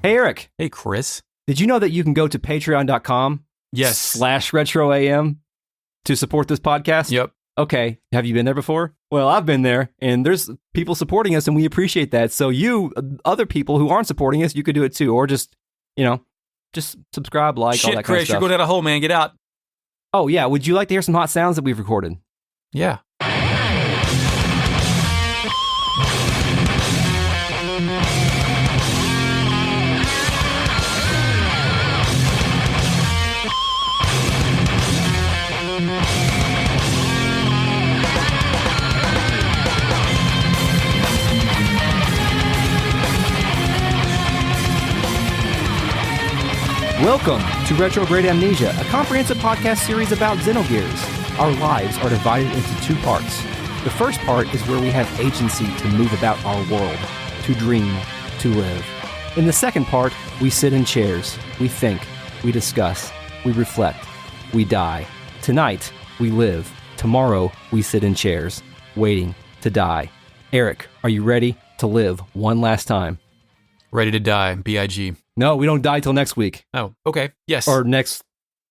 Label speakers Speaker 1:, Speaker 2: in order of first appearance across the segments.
Speaker 1: Hey, Eric.
Speaker 2: Hey, Chris.
Speaker 1: Did you know that you can go to patreon.com
Speaker 2: Yes.
Speaker 1: /retroam to support this podcast?
Speaker 2: Yep.
Speaker 1: Okay. Have you been there before? Well, I've been there, and there's people supporting us, and we appreciate that. So you, other people who aren't supporting us, you could do it too, or just subscribe, like, all that kind of
Speaker 2: Chris,
Speaker 1: stuff.
Speaker 2: you're going down a hole, man. Get out.
Speaker 1: Oh, yeah. Would you like to hear some hot sounds that we've recorded?
Speaker 2: Yeah.
Speaker 1: Welcome to Retrograde Amnesia, a comprehensive podcast series about Xenogears. Our lives are divided into two parts. The first part is where we have agency to move about our world, to dream, to live. In the second part, we sit in chairs, we think, we discuss, we reflect, we die. Tonight, we live. Tomorrow, we sit in chairs, waiting to die. Eric, are you ready to live one last time?
Speaker 2: Ready to die. B.I.G.
Speaker 1: No, we don't die till next week.
Speaker 2: Oh, okay. Yes.
Speaker 1: Or next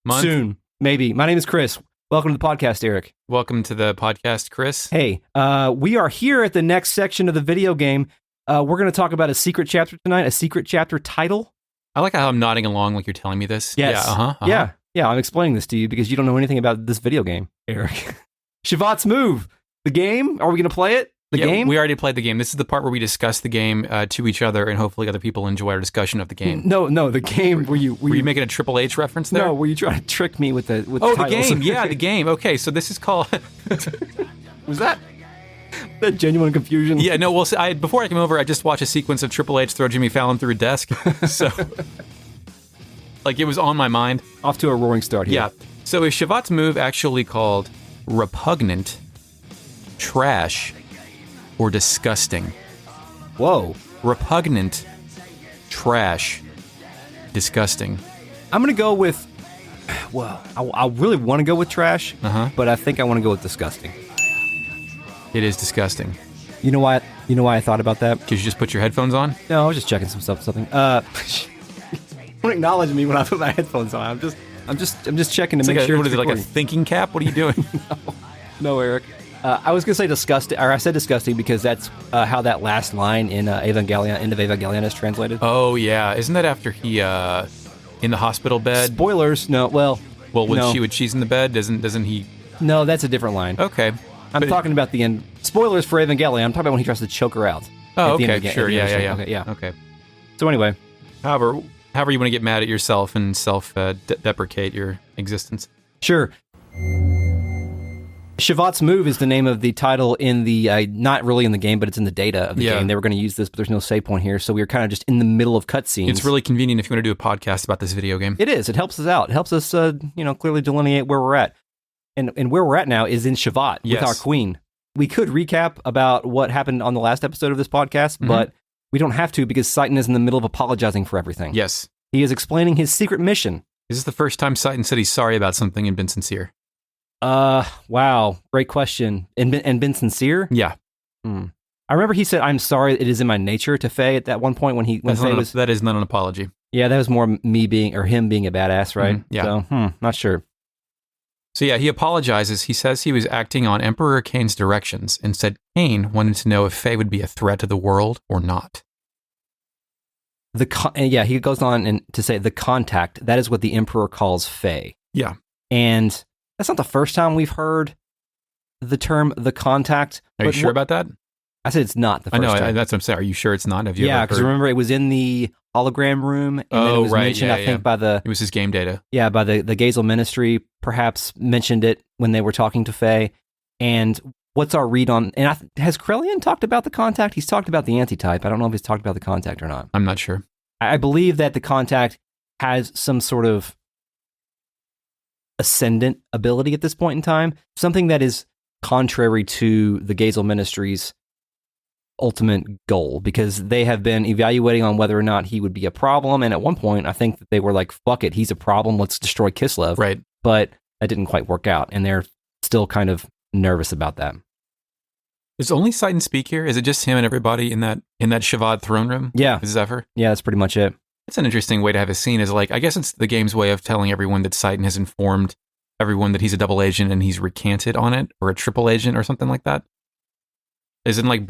Speaker 2: month.
Speaker 1: Soon, maybe. My name is Chris. Welcome to the podcast, Eric.
Speaker 2: Welcome to the podcast, Chris.
Speaker 1: Hey, we are here at the next section of the video game. We're going to talk about a secret chapter tonight, a secret chapter title.
Speaker 2: I like how I'm nodding along like you're telling me this.
Speaker 1: Yes.
Speaker 2: Yeah,
Speaker 1: Yeah, I'm explaining this to you because you don't know anything about this video game, Eric. Shevat's Move. The game? Are we going to play it? The game?
Speaker 2: We already played the game. This is the part where we discuss the game to each other, and hopefully other people enjoy our discussion of the game.
Speaker 1: No, the game. Were you
Speaker 2: making a Triple H reference there?
Speaker 1: No, were you trying to trick me with the
Speaker 2: Oh,
Speaker 1: titles?
Speaker 2: the game. Yeah, the game. Okay, so this is called...
Speaker 1: Was that genuine confusion?
Speaker 2: Yeah, no, well, before I came over, I just watched a sequence of Triple H throw Jimmy Fallon through a desk. So, like, it was on my mind.
Speaker 1: Off to a roaring start here.
Speaker 2: Yeah. So is Shevat's move actually called repugnant, trash, or disgusting?
Speaker 1: Whoa.
Speaker 2: Repugnant, trash, disgusting.
Speaker 1: I'm going to go with... Well, I really want to go with trash, but I think I want to go with disgusting.
Speaker 2: It is disgusting.
Speaker 1: You know why I thought about that?
Speaker 2: Did you just put your headphones on?
Speaker 1: No, I was just checking something. Don't acknowledge me when I put my headphones on. I'm just checking to make sure.
Speaker 2: What is it, like a
Speaker 1: recording.
Speaker 2: thinking cap? What are you doing?
Speaker 1: No, Eric. I was gonna say disgusting, or I said disgusting because that's how that last line in Evangelion, end of Evangelion, is translated.
Speaker 2: Oh yeah, isn't that after he in the hospital bed?
Speaker 1: Spoilers. No. Well,
Speaker 2: when she's in the bed, doesn't he?
Speaker 1: No, that's a different line.
Speaker 2: Okay.
Speaker 1: I'm talking about the end. Spoilers for Evangelion. I'm talking about when he tries to choke her out.
Speaker 2: Oh,
Speaker 1: at the
Speaker 2: okay,
Speaker 1: end of
Speaker 2: sure, yeah.
Speaker 1: Okay, yeah.
Speaker 2: Okay.
Speaker 1: So anyway,
Speaker 2: However you want to get mad at yourself and self-deprecate your existence.
Speaker 1: Sure. Shevat's Move is the name of the title in the, not really in the game, but it's in the data of the game. They were going to use this, but there's no save point here, so we were kind of just in the middle of cutscenes.
Speaker 2: It's really convenient if you want to do a podcast about this video game.
Speaker 1: It is. It helps us out. It helps us, clearly delineate where we're at. And where we're at now is in Shevat with our queen. We could recap about what happened on the last episode of this podcast, but we don't have to because Citan is in the middle of apologizing for everything.
Speaker 2: Yes.
Speaker 1: He is explaining his secret mission.
Speaker 2: Is this the first time Citan said he's sorry about something and been sincere?
Speaker 1: Wow. Great question. And been sincere?
Speaker 2: Yeah.
Speaker 1: I remember he said, "I'm sorry, it is in my nature" to Fei at that one point when Fei was...
Speaker 2: That is not an apology.
Speaker 1: Yeah, that was more him being a badass, right?
Speaker 2: Yeah.
Speaker 1: So, not sure.
Speaker 2: So yeah, he apologizes. He says he was acting on Emperor Cain's directions and said Cain wanted to know if Fei would be a threat to the world or not.
Speaker 1: He goes on to say the contact, that is what the Emperor calls Fei.
Speaker 2: Yeah.
Speaker 1: And that's not the first time we've heard the term the contact.
Speaker 2: Are you sure about that?
Speaker 1: I said it's not the first time.
Speaker 2: That's what I'm saying. Are you sure it's not? Have you
Speaker 1: Yeah, because remember it was in the hologram room, and then it was mentioned, I think, by the...
Speaker 2: It was his game data.
Speaker 1: Yeah, by the Gazel Ministry, perhaps mentioned it when they were talking to Fei. And what's our read on... And has Krellian talked about the contact? He's talked about the antitype. I don't know if he's talked about the contact or not.
Speaker 2: I'm not sure.
Speaker 1: I believe that the contact has some sort of ascendant ability at this point in time, something that is contrary to the Gazel Ministry's ultimate goal, because they have been evaluating on whether or not he would be a problem, and at one point I think that they were like, fuck it, he's a problem, let's destroy Kislev.
Speaker 2: Right.
Speaker 1: But that didn't quite work out, and they're still kind of nervous about that.
Speaker 2: Does only Citan speak here? Is it just him and everybody in that Shevat throne room?
Speaker 1: Yeah.
Speaker 2: Is Zephyr?
Speaker 1: Yeah, that's pretty much it.
Speaker 2: It's an interesting way to have a scene. Is like, I guess it's the game's way of telling everyone that Citan has informed everyone that he's a double agent and he's recanted on it, or a triple agent or something like that. As in, like,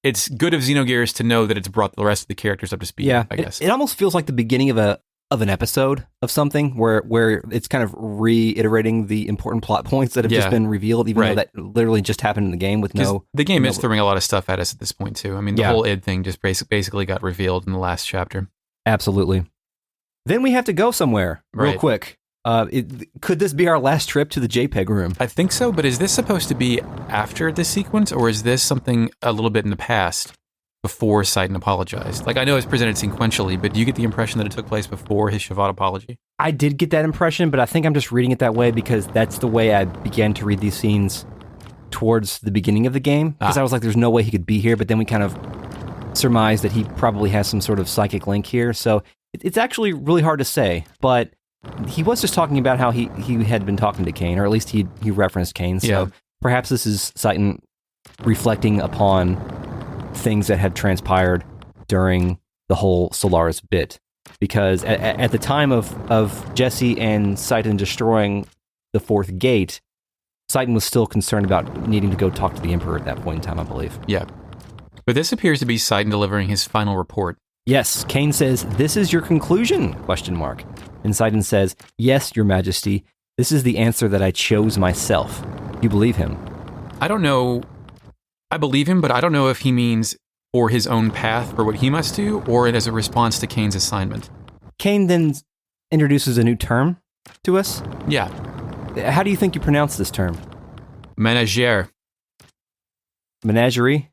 Speaker 2: it's good of Xenogears to know that it's brought the rest of the characters up to speed.
Speaker 1: Yeah,
Speaker 2: I guess
Speaker 1: it almost feels like the beginning of an episode of something where it's kind of reiterating the important plot points that have just been revealed, even though that literally just happened in the game with no.
Speaker 2: The game is throwing a lot of stuff at us at this point too. I mean, the whole id thing just basically got revealed in the last chapter.
Speaker 1: Absolutely. Then we have to go somewhere real quick. Could this be our last trip to the JPEG room?
Speaker 2: I think so, but is this supposed to be after this sequence, or is this something a little bit in the past, before Citan apologized? Like, I know it's presented sequentially, but do you get the impression that it took place before his Shevat apology?
Speaker 1: I did get that impression, but I think I'm just reading it that way because that's the way I began to read these scenes towards the beginning of the game. Because I was like, there's no way he could be here, but then we kind of surmised that he probably has some sort of psychic link here. So it's actually really hard to say, but he was just talking about how he had been talking to Cain, or at least he referenced Cain. So perhaps this is Citan reflecting upon things that had transpired during the whole Solaris bit. Because at the time of Jesse and Citan destroying the fourth gate, Citan was still concerned about needing to go talk to the Emperor at that point in time, I believe.
Speaker 2: Yeah. But this appears to be Citan delivering his final report.
Speaker 1: Yes, Cain says, "This is your conclusion?" ? And Citan says, "Yes, Your Majesty. This is the answer that I chose myself." You believe him?
Speaker 2: I don't know. I believe him, but I don't know if he means for his own path, for what he must do, or as a response to Cain's assignment.
Speaker 1: Cain then introduces a new term to us.
Speaker 2: Yeah.
Speaker 1: How do you think you pronounce this term?
Speaker 2: Manager.
Speaker 1: Menagerie?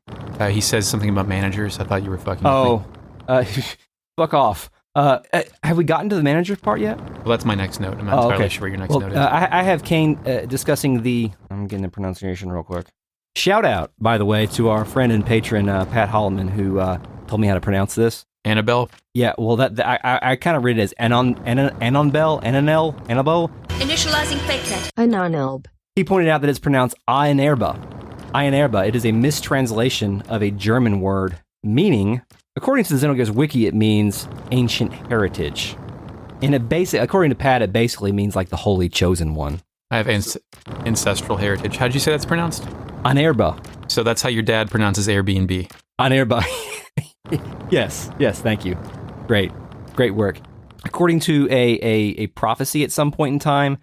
Speaker 2: He says something about managers. I thought you were fucking with me.
Speaker 1: Fuck off. Have we gotten to the manager part yet?
Speaker 2: Well, that's my next note. I'm not entirely sure what your next note is.
Speaker 1: I have Cain discussing I'm getting the pronunciation real quick. Shout out, by the way, to our friend and patron, Pat Holloman, who told me how to pronounce this.
Speaker 2: Annabelle?
Speaker 1: Yeah, well, I kind of read it as Annabelle.
Speaker 3: Initializing fakenet. Anonelb.
Speaker 1: He pointed out that it's pronounced Aenerba. Aenerba. It is a mistranslation of a German word meaning, according to the Xenogears wiki, it means ancient heritage. And according to Pat, it basically means like the holy chosen one.
Speaker 2: I have ancestral heritage. How did you say that's pronounced?
Speaker 1: Anerba.
Speaker 2: So that's how your dad pronounces Airbnb.
Speaker 1: Anerba. Yes, thank you. Great work. According to a prophecy at some point in time,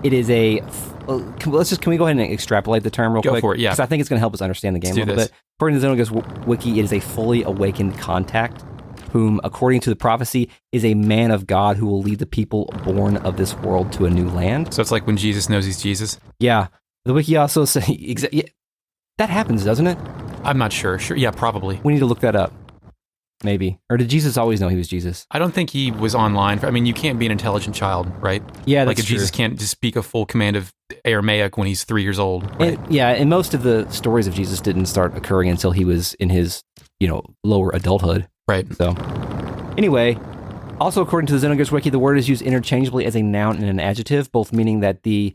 Speaker 1: it is can we go ahead and extrapolate the term real quick?
Speaker 2: Go for it, yeah.
Speaker 1: Because I think it's going to help us understand the game a little bit. According to the Xenogears wiki, it is a fully awakened contact, whom, according to the prophecy, is a man of God who will lead the people born of this world to a new land.
Speaker 2: So it's like when Jesus knows he's Jesus?
Speaker 1: Yeah. The wiki also says... that happens, doesn't it?
Speaker 2: I'm not sure. Yeah, probably.
Speaker 1: We need to look that up. Maybe. Or did Jesus always know he was Jesus?
Speaker 2: I don't think he was online. I mean, you can't be an intelligent child, right?
Speaker 1: Yeah, that's
Speaker 2: like if
Speaker 1: true.
Speaker 2: Jesus can't just speak a full command of Aramaic when he's 3 years old, right?
Speaker 1: And most of the stories of Jesus didn't start occurring until he was in his, lower adulthood.
Speaker 2: Right.
Speaker 1: So, anyway, also according to the Xenogears wiki, the word is used interchangeably as a noun and an adjective, both meaning that the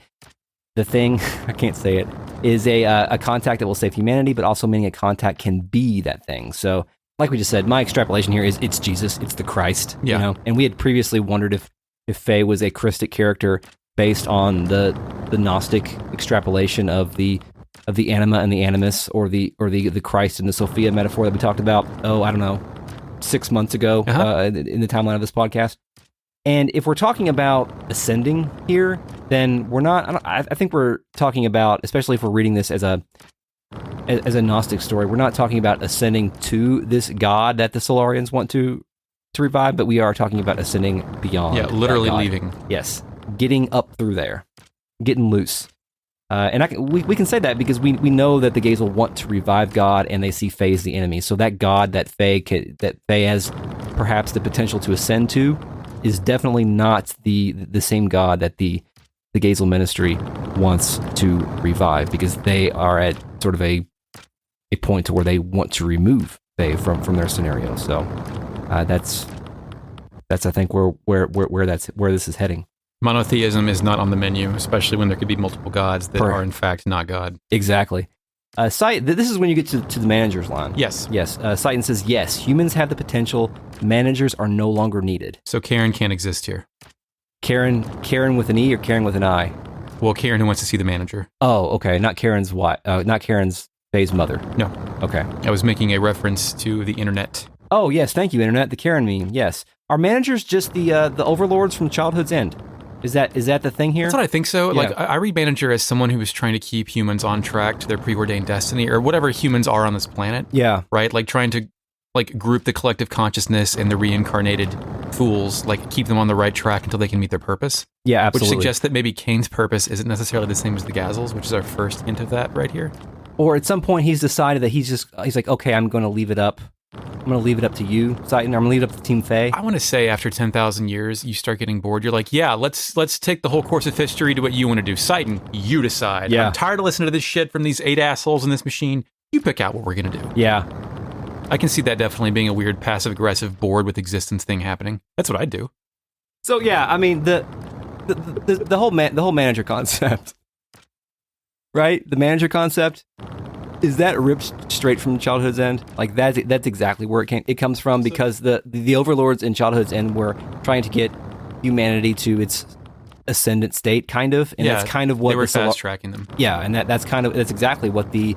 Speaker 1: thing, I can't say it, is a contact that will save humanity, but also meaning a contact can be that thing. So, like we just said, my extrapolation here is it's Jesus, it's the Christ.
Speaker 2: Yeah.
Speaker 1: And we had previously wondered if Fei was a Christic character based on the Gnostic extrapolation of the anima and the animus, or the Christ and the Sophia metaphor that we talked about, I don't know, 6 months ago in the timeline of this podcast. And if we're talking about ascending here, then we're not, I think we're talking about, especially if we're reading this as a Gnostic story, we're not talking about ascending to this god that the Solarians want to revive, but we are talking about ascending beyond.
Speaker 2: Yeah, literally leaving.
Speaker 1: Yes, getting up through there, getting loose. And we can say that because we know that the Gazel want to revive God, and they see Fei as the enemy. So that God that Fei has perhaps the potential to ascend to is definitely not the same God that the Gazel Ministry wants to revive, because they are at sort of a point to where they want to remove Fei from their scenario. So that's I think where this is heading.
Speaker 2: Monotheism is not on the menu, especially when there could be multiple gods that are in fact not God.
Speaker 1: Exactly. This is when you get to the manager's line.
Speaker 2: Yes.
Speaker 1: Yes. Citan says, yes, humans have the potential. Managers are no longer needed.
Speaker 2: So Karen can't exist here.
Speaker 1: Karen with an E or Karen with an I?
Speaker 2: Well, Karen who wants to see the manager.
Speaker 1: Oh, okay. Not Karen's wife. Not Karen's Faye's mother.
Speaker 2: No.
Speaker 1: Okay.
Speaker 2: I was making a reference to the internet.
Speaker 1: Oh, yes. Thank you, Internet. The Karen meme. Yes. Are managers just the overlords from Childhood's End? Is that the thing here?
Speaker 2: That's what I think so.
Speaker 1: Yeah.
Speaker 2: Like, I read manager as someone who is trying to keep humans on track to their preordained destiny, or whatever humans are on this planet.
Speaker 1: Yeah.
Speaker 2: Right? Like, trying to, like, group the collective consciousness and the reincarnated fools, like, keep them on the right track until they can meet their purpose.
Speaker 1: Yeah, absolutely.
Speaker 2: Which suggests that maybe Cain's purpose isn't necessarily the same as the Gazels, which is our first hint of that right here.
Speaker 1: Or at some point he's decided that he's like, okay, I'm going to leave it up. I'm going to leave it up to you, Citan. I'm going to leave it up to Team Fei.
Speaker 2: I want to say after 10,000 years, you start getting bored. You're like, yeah, let's take the whole course of history to what you want to do. Citan, you decide.
Speaker 1: Yeah.
Speaker 2: I'm tired of listening to this shit from these 8 assholes in this machine. You pick out what we're going to do.
Speaker 1: Yeah.
Speaker 2: I can see that definitely being a weird passive-aggressive bored with existence thing happening. That's what I'd do.
Speaker 1: So yeah, I mean the whole manager concept, right? The manager concept, is that ripped straight from Childhood's End? Like that's exactly where it comes from, because the overlords in Childhood's End were trying to get humanity to its ascendant state, kind of, and that's kind of what
Speaker 2: they were fast tracking them.
Speaker 1: Yeah, and that's exactly what the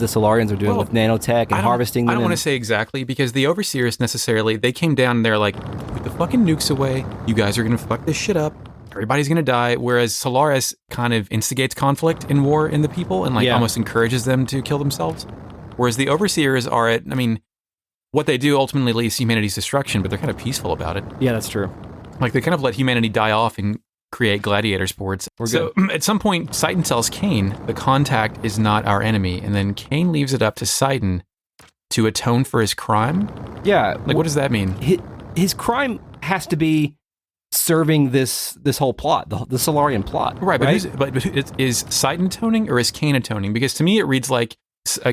Speaker 1: Solarians are doing with nanotech and harvesting them.
Speaker 2: I don't want to say exactly, because the overseers necessarily, they came down and they're like, put the fucking nukes away. You guys are going to fuck this shit up. Everybody's going to die. Whereas Solaris kind of instigates conflict and war in the people and almost encourages them to kill themselves. Whereas the overseers are what they do ultimately leads to humanity's destruction, but they're kind of peaceful about it.
Speaker 1: Yeah, that's true.
Speaker 2: Like they kind of let humanity die off and create gladiator sports. So at some point, Citan tells Cain the contact is not our enemy, and then Cain leaves it up to Citan to atone for his crime.
Speaker 1: Yeah,
Speaker 2: like what does that mean?
Speaker 1: His crime has to be serving this whole plot, the Solarian plot,
Speaker 2: right? But is Citan atoning or is Cain atoning? Because to me, it reads like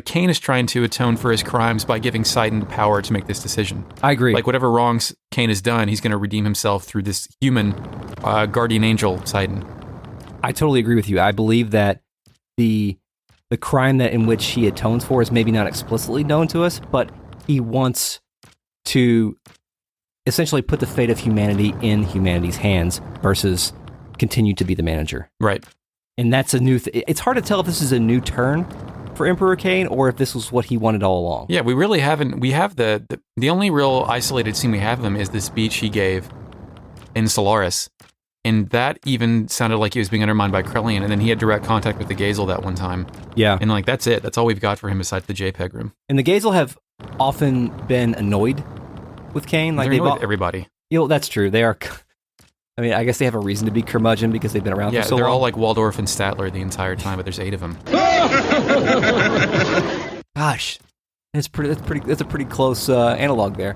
Speaker 2: Cain is trying to atone for his crimes by giving Citan the power to make this decision.
Speaker 1: I agree.
Speaker 2: Like whatever wrongs Cain has done, he's going to redeem himself through this human guardian angel, Citan.
Speaker 1: I totally agree with you. I believe that the crime that in which he atones for is maybe not explicitly known to us, but he wants to essentially put the fate of humanity in humanity's hands versus continue to be the manager.
Speaker 2: Right.
Speaker 1: And that's a new it's hard to tell if this is a new turn for Emperor Cain or if this was what he wanted all along.
Speaker 2: Yeah, we really haven't. We have the only real isolated scene we have of him is the speech he gave in Solaris. And that even sounded like he was being undermined by Krellian, and then he had direct contact with the Gazel that one time.
Speaker 1: Yeah.
Speaker 2: And that's it. That's all we've got for him besides the JPEG room.
Speaker 1: And the Gazel have often been annoyed with Cain.
Speaker 2: They're annoyed with everybody.
Speaker 1: That's true. They are. I mean, I guess they have a reason to be curmudgeon because they've been around for so long.
Speaker 2: Yeah, they're all like Waldorf and Statler the entire time, but there's 8 of them.
Speaker 1: Gosh, that's a pretty close analog there.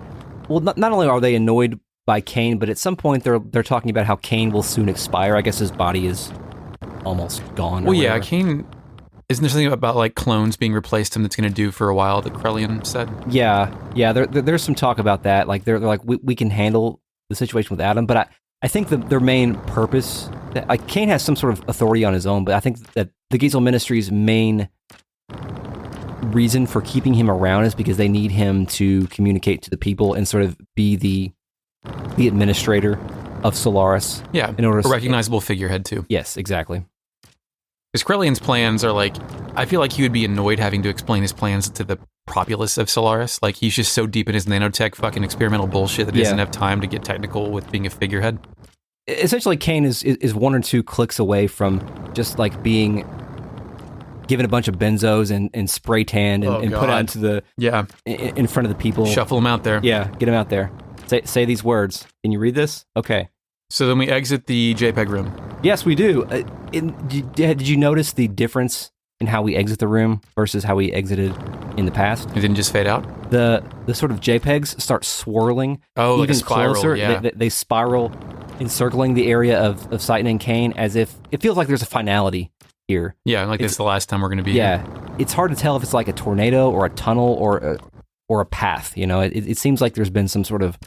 Speaker 1: Well, not only are they annoyed by Cain, but at some point they're talking about how Cain will soon expire. I guess his body is almost gone.
Speaker 2: Well, yeah, Cain. Isn't there something about like clones being replaced him that's going to do for a while that Krellian said? Yeah.
Speaker 1: There's some talk about that. Like they're like we can handle the situation without him, but I think their main purpose, like Cain has some sort of authority on his own, but I think that the Gazel Ministry's main reason for keeping him around is because they need him to communicate to the people and sort of be the administrator of Solaris.
Speaker 2: Yeah, in order a recognizable figurehead too.
Speaker 1: Yes, exactly.
Speaker 2: Because Krellian's plans are like, I feel like he would be annoyed having to explain his plans to the populace of Solaris. Like, he's just so deep in his nanotech fucking experimental bullshit that he doesn't have time to get technical with being a figurehead.
Speaker 1: Essentially, Cain is 1 or 2 clicks away from just like being given a bunch of benzos and spray tanned and put out into the in front of the people.
Speaker 2: Shuffle them out there.
Speaker 1: Yeah, get them out there. Say these words. Can you read this? Okay.
Speaker 2: So then we exit the JPEG room.
Speaker 1: Yes, we do. Did you notice the difference in how we exit the room versus how we exited in the past?
Speaker 2: It didn't just fade out?
Speaker 1: The sort of JPEGs start swirling even
Speaker 2: like a spiral,
Speaker 1: closer.
Speaker 2: Yeah.
Speaker 1: They spiral, encircling the area of Citan and Cain as if it feels like there's a finality here.
Speaker 2: Yeah, like this is the last time we're going to be
Speaker 1: here. It's hard to tell if it's like a tornado or a tunnel or a path. You know, it seems like there's been some sort of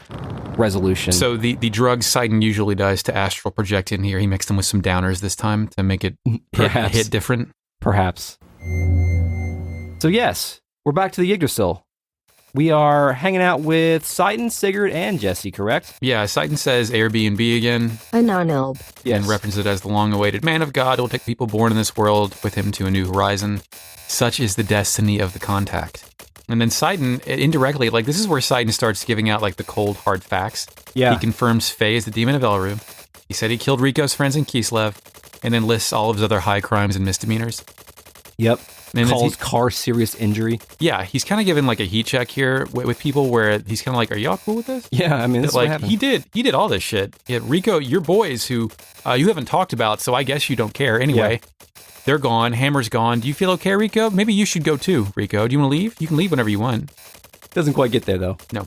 Speaker 1: resolution.
Speaker 2: So the drugs Citan usually does to astral project in here, he mixed them with some downers this time to make it hit different.
Speaker 1: Perhaps. So yes, we're back to the Yggdrasil. We are hanging out with Citan, Sigurd, and Jesse, correct?
Speaker 2: Yeah, Citan says Airbnb again.
Speaker 3: Untitled.
Speaker 1: Yes.
Speaker 2: And references it as the long-awaited man of God who will take people born in this world with him to a new horizon. Such is the destiny of the contact. And then Citan, indirectly, like this is where Citan starts giving out like the cold, hard facts.
Speaker 1: Yeah.
Speaker 2: He confirms Fei is the demon of Elru. He said he killed Rico's friends in Kislev, and then lists all of his other high crimes and misdemeanors.
Speaker 1: Yep.
Speaker 2: And
Speaker 1: Calls Car serious injury.
Speaker 2: Yeah, he's kind of given like a heat check here with people where he's kind of like, are y'all cool with this?
Speaker 1: Yeah, I mean, this is what
Speaker 2: like
Speaker 1: happened.
Speaker 2: he did all this shit. Yeah, Rico, your boys who you haven't talked about, so I guess you don't care anyway. Yeah. They're gone. Hammer's gone. Do you feel okay, Rico? Maybe you should go too, Rico. Do you want to leave? You can leave whenever you want.
Speaker 1: Doesn't quite get there though.
Speaker 2: No.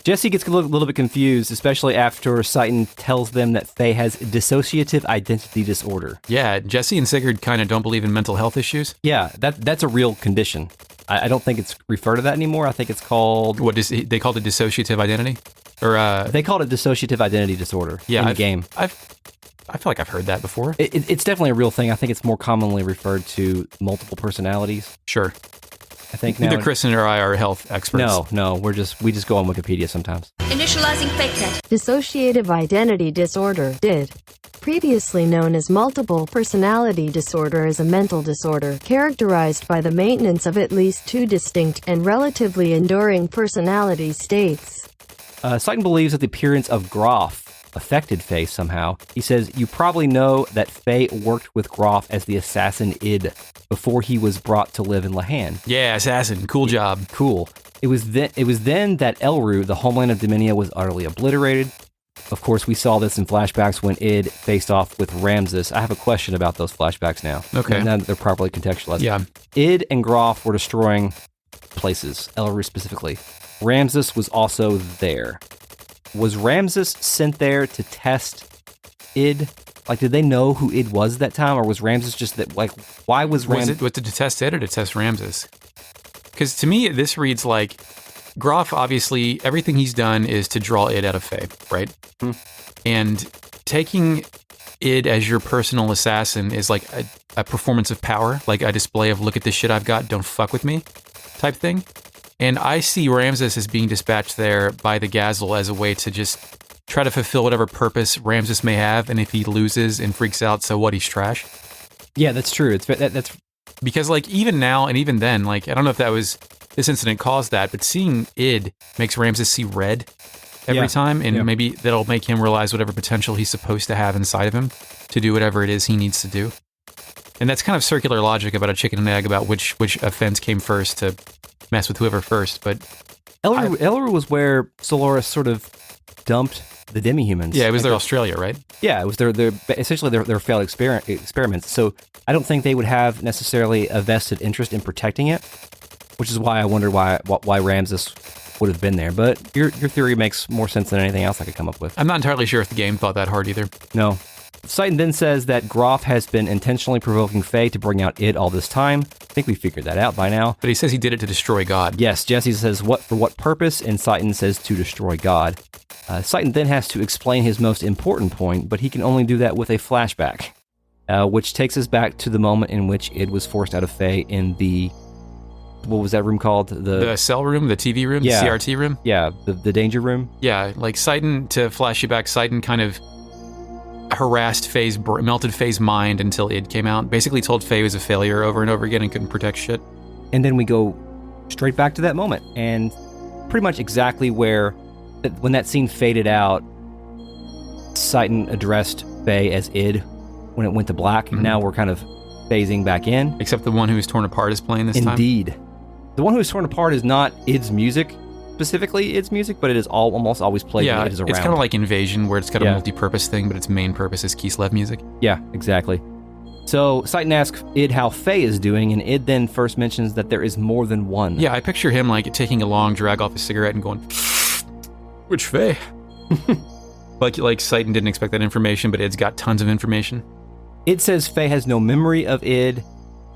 Speaker 1: Jesse gets a little bit confused, especially after Citan tells them that Fei has dissociative identity disorder.
Speaker 2: Yeah, Jesse and Sigurd kind of don't believe in mental health issues.
Speaker 1: Yeah, that's a real condition. I don't think it's referred to that anymore. I think it's called...
Speaker 2: What they called it dissociative identity? Or
Speaker 1: They called it dissociative identity disorder in the game.
Speaker 2: I feel like I've heard that before.
Speaker 1: It's definitely a real thing. I think it's more commonly referred to multiple personalities.
Speaker 2: Sure.
Speaker 1: I think
Speaker 2: neither Kristen or I are health experts.
Speaker 1: No, we just go on Wikipedia sometimes.
Speaker 3: Initializing fakenet.
Speaker 4: Dissociative identity disorder, DID. Previously known as multiple personality disorder, is a mental disorder characterized by the maintenance of at least two distinct and relatively enduring personality states.
Speaker 1: Citan believes that the appearance of Grahf affected Fei somehow. He says, you probably know that Fei worked with Grahf as the assassin Id before he was brought to live in Lahan.
Speaker 2: Yeah, assassin. Cool job.
Speaker 1: Cool. It was then that Elru, the homeland of Dominia, was utterly obliterated. Of course, we saw this in flashbacks when Id faced off with Ramsus. I have a question about those flashbacks now.
Speaker 2: Okay.
Speaker 1: Now that they're properly contextualized.
Speaker 2: Yeah.
Speaker 1: Id and Grahf were destroying places, Elru specifically. Ramsus was also there. Was Ramsus sent there to test Id? Like, did they know who Id was at that time, or was Ramsus just that? Like, why was Ramsus?
Speaker 2: Was it to test Id or to test Ramsus? Because to me, this reads like Grahf. Obviously, everything he's done is to draw Id out of Fei, right? And taking Id as your personal assassin is like a performance of power, like a display of look at this shit I've got, don't fuck with me, type thing. And I see Ramsus as being dispatched there by the Gazel as a way to just try to fulfill whatever purpose Ramsus may have, and if he loses and freaks out, so what, he's trash?
Speaker 1: Yeah, that's true. That's
Speaker 2: because, like, even now and even then, like, I don't know if this incident caused that, but seeing Id makes Ramsus see red every time, and maybe that'll make him realize whatever potential he's supposed to have inside of him to do whatever it is he needs to do. And that's kind of circular logic about a chicken and egg, about which offense came first to mess with whoever first, but
Speaker 1: Elru was where Solaris sort of dumped the demi-humans.
Speaker 2: Yeah, it was their Australia, right?
Speaker 1: Yeah, it was their essentially their failed experiments. So I don't think they would have necessarily a vested interest in protecting it, which is why I wonder why Ramsus would have been there. But your theory makes more sense than anything else I could come up with.
Speaker 2: I'm not entirely sure if the game thought that hard either.
Speaker 1: No. Citan then says that Grahf has been intentionally provoking Fei to bring out Id all this time. I think we figured that out by now.
Speaker 2: But he says he did it to destroy God.
Speaker 1: Yes, Jesse says for what purpose, and Citan says to destroy God. Citan then has to explain his most important point, but he can only do that with a flashback, which takes us back to the moment in which Id was forced out of Fei in the... What was that room called?
Speaker 2: The cell room, the TV room, the CRT room?
Speaker 1: Yeah, the danger room.
Speaker 2: Yeah, like Citan, to flash you back, Citan kind of harassed melted Fei's mind until Id came out. Basically told Fei was a failure over and over again and couldn't protect shit.
Speaker 1: And then we go straight back to that moment, and pretty much exactly where, when that scene faded out, Citan addressed Fei as Id when it went to black. Mm-hmm. Now we're kind of phasing back in.
Speaker 2: Except the one who was torn apart is playing this time.
Speaker 1: Indeed. The one who is torn apart is not Id's music, specifically Id's music, but it is almost always played when Id is around.
Speaker 2: It's kind of like Invasion, where it's got a multi-purpose thing, but its main purpose is Kislev music.
Speaker 1: Yeah, exactly. So Citan asks Id how Fei is doing, and Id then first mentions that there is more than one.
Speaker 2: Yeah, I picture him like taking a long drag off a cigarette and going, which Fei? like Citan didn't expect that information, but Id's got tons of information.
Speaker 1: Id says Fei has no memory of Id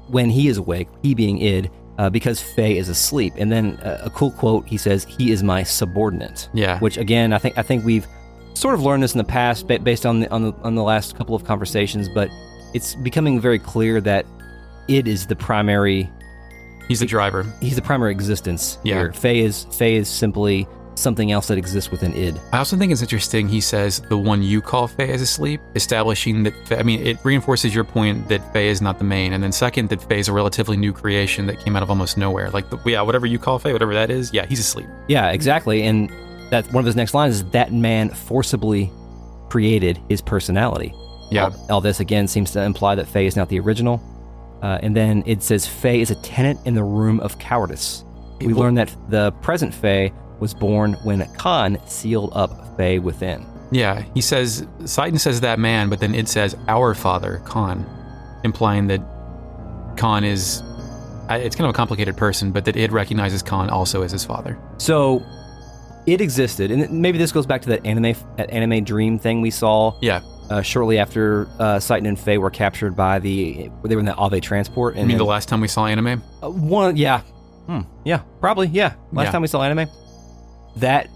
Speaker 1: when he is awake, he being Id, because Fei is asleep. And then a cool quote, he says, "He is my subordinate."
Speaker 2: Yeah.
Speaker 1: Which again, I think we've sort of learned this in the past based on the last couple of conversations, but it's becoming very clear that Id is the primary
Speaker 2: He's the driver.
Speaker 1: He's the primary existence
Speaker 2: Yeah.
Speaker 1: here. Fei is simply something else that exists within id.
Speaker 2: I also think it's interesting, he says, the one you call Fei is asleep, establishing that, it reinforces your point that Fei is not the main, and then second, that Fei is a relatively new creation that came out of almost nowhere. Like, whatever you call Fei, whatever that is, yeah, he's asleep.
Speaker 1: Yeah, exactly. And that's one of his next lines is that man forcibly created his personality.
Speaker 2: Yeah.
Speaker 1: All this, again, seems to imply that Fei is not the original. And then it says Fei is a tenant in the room of cowardice. We learn that the present Fei was born when Cain sealed up Fei within.
Speaker 2: Yeah, he says, Citan says that man, but then it says our father, Cain, implying that Cain is, it's kind of a complicated person, but that it recognizes Cain also as his father.
Speaker 1: So it existed, and maybe this goes back to that anime dream thing we saw.
Speaker 2: Yeah.
Speaker 1: Shortly after Citan and Fei were captured by they were in the Ave transport. And
Speaker 2: you mean the last time we saw anime?
Speaker 1: Yeah, probably, yeah. Last time we saw anime. That,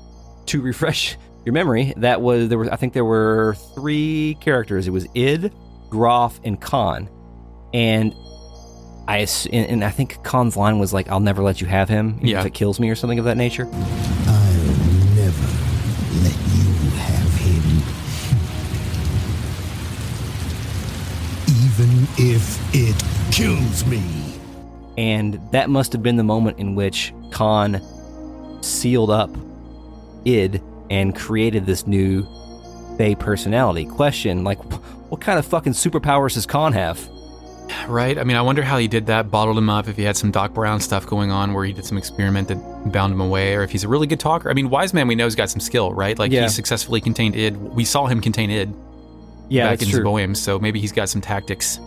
Speaker 1: to refresh your memory, I think there were 3 characters. It was Id, Grahf, and Cain. And I think Cain's line was like, "I'll never let you have him if it kills me," or something of that nature.
Speaker 5: I'll never let you have him. Even if it kills me.
Speaker 1: And that must have been the moment in which Cain sealed up id and created this new Fei personality. Question, like, what kind of fucking superpowers does Cain have?
Speaker 2: Right? I wonder how he did that, bottled him up, if he had some Doc Brown stuff going on where he did some experiment that bound him away, or if he's a really good talker. Wise Man we know has got some skill, right? Like, he successfully contained id. We saw him contain id back in his poems, so maybe he's got some tactics.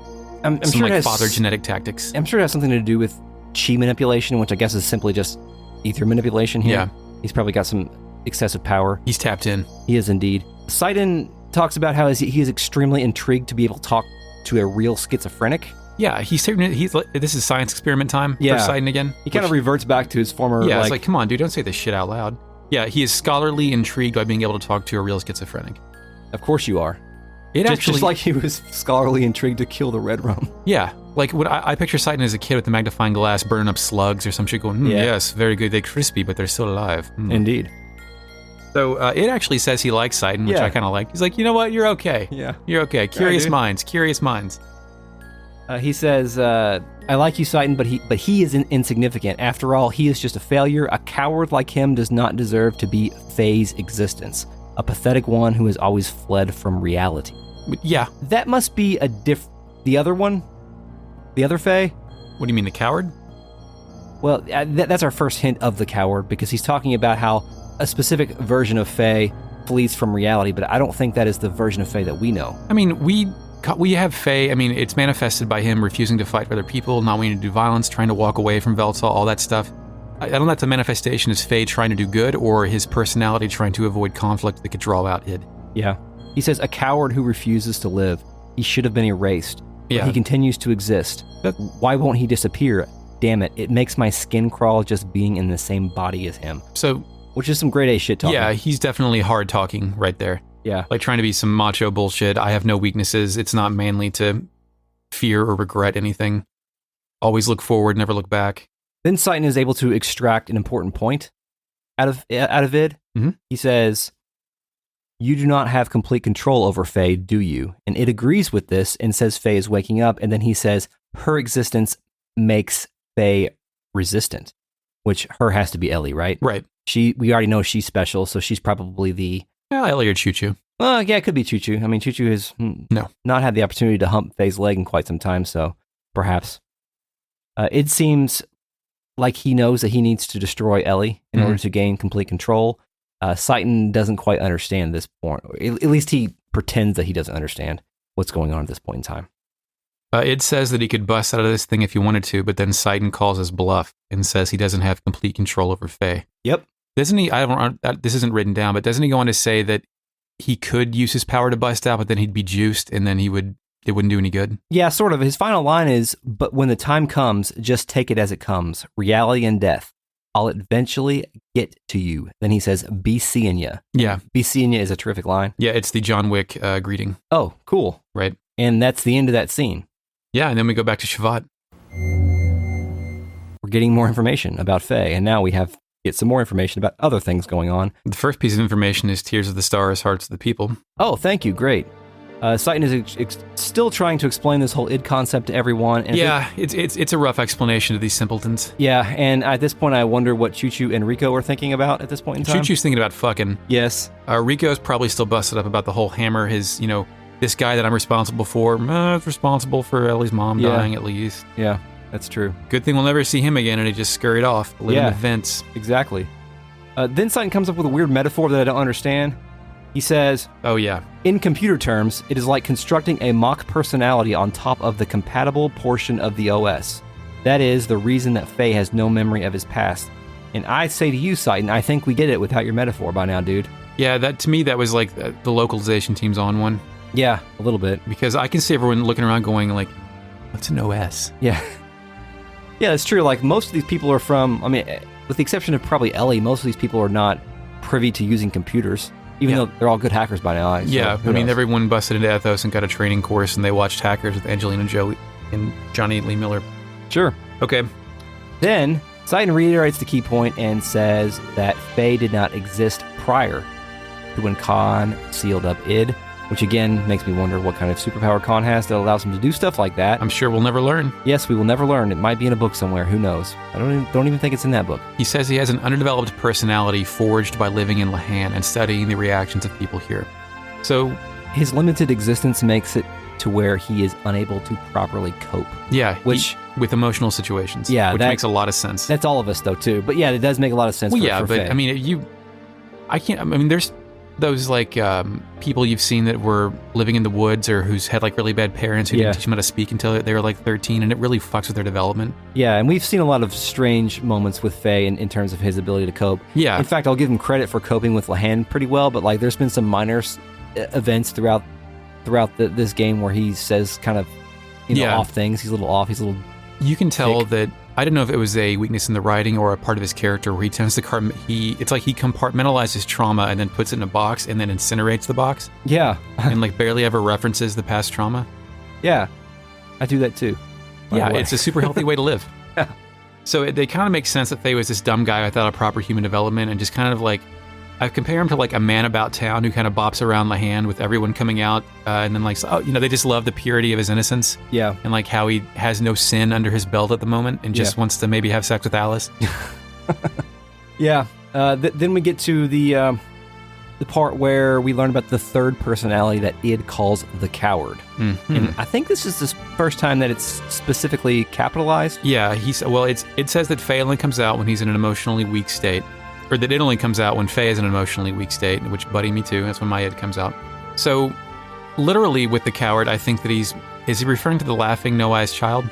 Speaker 1: I'm
Speaker 2: some
Speaker 1: sure
Speaker 2: father genetic tactics.
Speaker 1: I'm sure it has something to do with chi manipulation, which I guess is simply just ether manipulation here. Yeah. He's probably got some excessive power.
Speaker 2: He's tapped in.
Speaker 1: He is indeed. Citan talks about how he is extremely intrigued to be able to talk to a real schizophrenic.
Speaker 2: Yeah, this is science experiment time for Citan again.
Speaker 1: He kind of reverts back to his former...
Speaker 2: Yeah, it's like, come on, dude, don't say this shit out loud. Yeah, he is scholarly intrigued by being able to talk to a real schizophrenic.
Speaker 1: Of course you are. Just like he was scholarly intrigued to kill the red rum. Yeah,
Speaker 2: like when I picture Citan as a kid with the magnifying glass burning up slugs or some shit going, yes, very good, they're crispy, but they're still alive.
Speaker 1: Indeed.
Speaker 2: So it actually says he likes Citan, which I kind of like. He's like, you know what, you're okay.
Speaker 1: Yeah.
Speaker 2: You're okay. Curious minds.
Speaker 1: He says, I like you, Citan, but he is insignificant. After all, he is just a failure. A coward like him does not deserve to be Fei's existence. A pathetic one who has always fled from reality.
Speaker 2: Yeah.
Speaker 1: That must be the other one? The other Fei?
Speaker 2: What do you mean, the coward?
Speaker 1: Well, that's our first hint of the coward, because he's talking about how a specific version of Fei flees from reality, but I don't think that is the version of Fei that we know.
Speaker 2: We have Fei, it's manifested by him refusing to fight for other people, not wanting to do violence, trying to walk away from Weltall, all that stuff. I don't know if the manifestation is Fei trying to do good or his personality trying to avoid conflict that could draw out id.
Speaker 1: Yeah. He says, a coward who refuses to live. He should have been erased. But he continues to exist. Why won't he disappear? Damn it, it makes my skin crawl just being in the same body as him. Which is some grade A shit talking.
Speaker 2: Yeah, he's definitely hard talking right there.
Speaker 1: Yeah.
Speaker 2: Like trying to be some macho bullshit. I have no weaknesses. It's not manly to fear or regret anything. Always look forward, never look back.
Speaker 1: Then Citan is able to extract an important point out of id.
Speaker 2: Mm-hmm.
Speaker 1: He says, you do not have complete control over Fei, do you? And it agrees with this and says Fei is waking up. And then he says, her existence makes Fei resistant, which her has to be Ellie, right?
Speaker 2: Right.
Speaker 1: We already know she's special, so she's probably the...
Speaker 2: Yeah, Ellie or Choo-Choo.
Speaker 1: Well, yeah, it could be Choo-Choo. Choo-Choo has not had the opportunity to hump Fei's leg in quite some time, so perhaps. It seems like he knows that he needs to destroy Ellie in order to gain complete control. Citan doesn't quite understand this point. At least he pretends that he doesn't understand what's going on at this point in time.
Speaker 2: It says that he could bust out of this thing if he wanted to, but then Citan calls his bluff and says he doesn't have complete control over Fei.
Speaker 1: Yep.
Speaker 2: Doesn't he? This isn't written down, but doesn't he go on to say that he could use his power to bust out, but then he'd be juiced and then it wouldn't do any good?
Speaker 1: Yeah, sort of. His final line is, but when the time comes, just take it as it comes. Reality and death. I'll eventually get to you. Then he says, be seeing ya.
Speaker 2: Yeah.
Speaker 1: Be seeing ya is a terrific line.
Speaker 2: Yeah, it's the John Wick greeting.
Speaker 1: Oh, cool.
Speaker 2: Right.
Speaker 1: And that's the end of that scene.
Speaker 2: Yeah, and then we go back to Shevat.
Speaker 1: we're getting more information about Fei, and now we get some more information about other things going on.
Speaker 2: The first piece of information is Tears of the Stars, Hearts of the People.
Speaker 1: Oh, thank you. Great. Citan is still trying to explain this whole id concept to everyone. And
Speaker 2: it's a rough explanation to these simpletons.
Speaker 1: Yeah, and at this point, I wonder what Choo-Choo and Rico are thinking about at this point in time.
Speaker 2: Choo-Choo's thinking about fucking.
Speaker 1: Yes.
Speaker 2: Rico's probably still busted up about the whole hammer, this guy that I'm responsible for, is responsible for Ellie's mom dying at least.
Speaker 1: Yeah, that's true.
Speaker 2: Good thing we'll never see him again, and he just scurried off, living with Vince.
Speaker 1: Exactly. Then Citan comes up with a weird metaphor that I don't understand. He says,
Speaker 2: oh yeah,
Speaker 1: in computer terms, it is like constructing a mock personality on top of the compatible portion of the OS. That is the reason that Fei has no memory of his past. And I say to you, Citan, I think we get it without your metaphor by now, dude.
Speaker 2: Yeah, to me, that was like the localization team's on one.
Speaker 1: Yeah, a little bit.
Speaker 2: Because I can see everyone looking around going like, what's an OS?
Speaker 1: Yeah. Yeah, it's true. Like, most of these people are from, with the exception of probably Ellie, most of these people are not privy to using computers. Even though they're all good hackers by now.
Speaker 2: Everyone busted into Ethos and got a training course, and they watched Hackers with Angelina Jolie and Johnny Lee Miller.
Speaker 1: Sure.
Speaker 2: Okay.
Speaker 1: Then, Citan reiterates the key point and says that Fei did not exist prior to when Cain sealed up id, which again makes me wonder what kind of superpower Cain has that allows him to do stuff like that.
Speaker 2: I'm sure we'll never learn.
Speaker 1: Yes, we will never learn. It might be in a book somewhere. Who knows? I don't even think it's in that book.
Speaker 2: He says he has an underdeveloped personality forged by living in Lahan and studying the reactions of people here. So
Speaker 1: his limited existence makes it to where he is unable to properly cope.
Speaker 2: Yeah, with emotional situations.
Speaker 1: Yeah,
Speaker 2: which makes a lot of sense.
Speaker 1: That's all of us though too. But yeah, it does make a lot of sense. For Fei.
Speaker 2: There's those people you've seen that were living in the woods or who's had like really bad parents who didn't teach them how to speak until they were like 13, and it really fucks with their development.
Speaker 1: Yeah, and we've seen a lot of strange moments with Fei in terms of his ability to cope.
Speaker 2: Yeah.
Speaker 1: In fact, I'll give him credit for coping with Lahan pretty well, but like there's been some minor events throughout this game where he says kind of off things. He's a little off. He's a little.
Speaker 2: You can tell that. I don't know if it was a weakness in the writing or a part of his character where he tends to it's like he compartmentalizes trauma and then puts it in a box and then incinerates the box.
Speaker 1: Yeah.
Speaker 2: And like barely ever references the past trauma.
Speaker 1: Yeah. I do that too.
Speaker 2: Yeah, it's a super healthy way to live.
Speaker 1: Yeah.
Speaker 2: So they kind of make sense that Fei was this dumb guy without a proper human development, and just kind of like, I compare him to like a man about town who kind of bops around the hand with everyone coming out, and then like, they just love the purity of his innocence.
Speaker 1: Yeah.
Speaker 2: And like how he has no sin under his belt at the moment and just wants to maybe have sex with Alice.
Speaker 1: Yeah. Then we get to the part where we learn about the third personality that id calls the coward.
Speaker 2: Mm-hmm.
Speaker 1: And I think this is the first time that it's specifically capitalized.
Speaker 2: Yeah. It says that Fei only comes out when he's in an emotionally weak state. Or that it only comes out when Fei is in an emotionally weak state, which buddy me too. That's when my id comes out. So, literally with the coward, I think that is he referring to the laughing no-eyes child?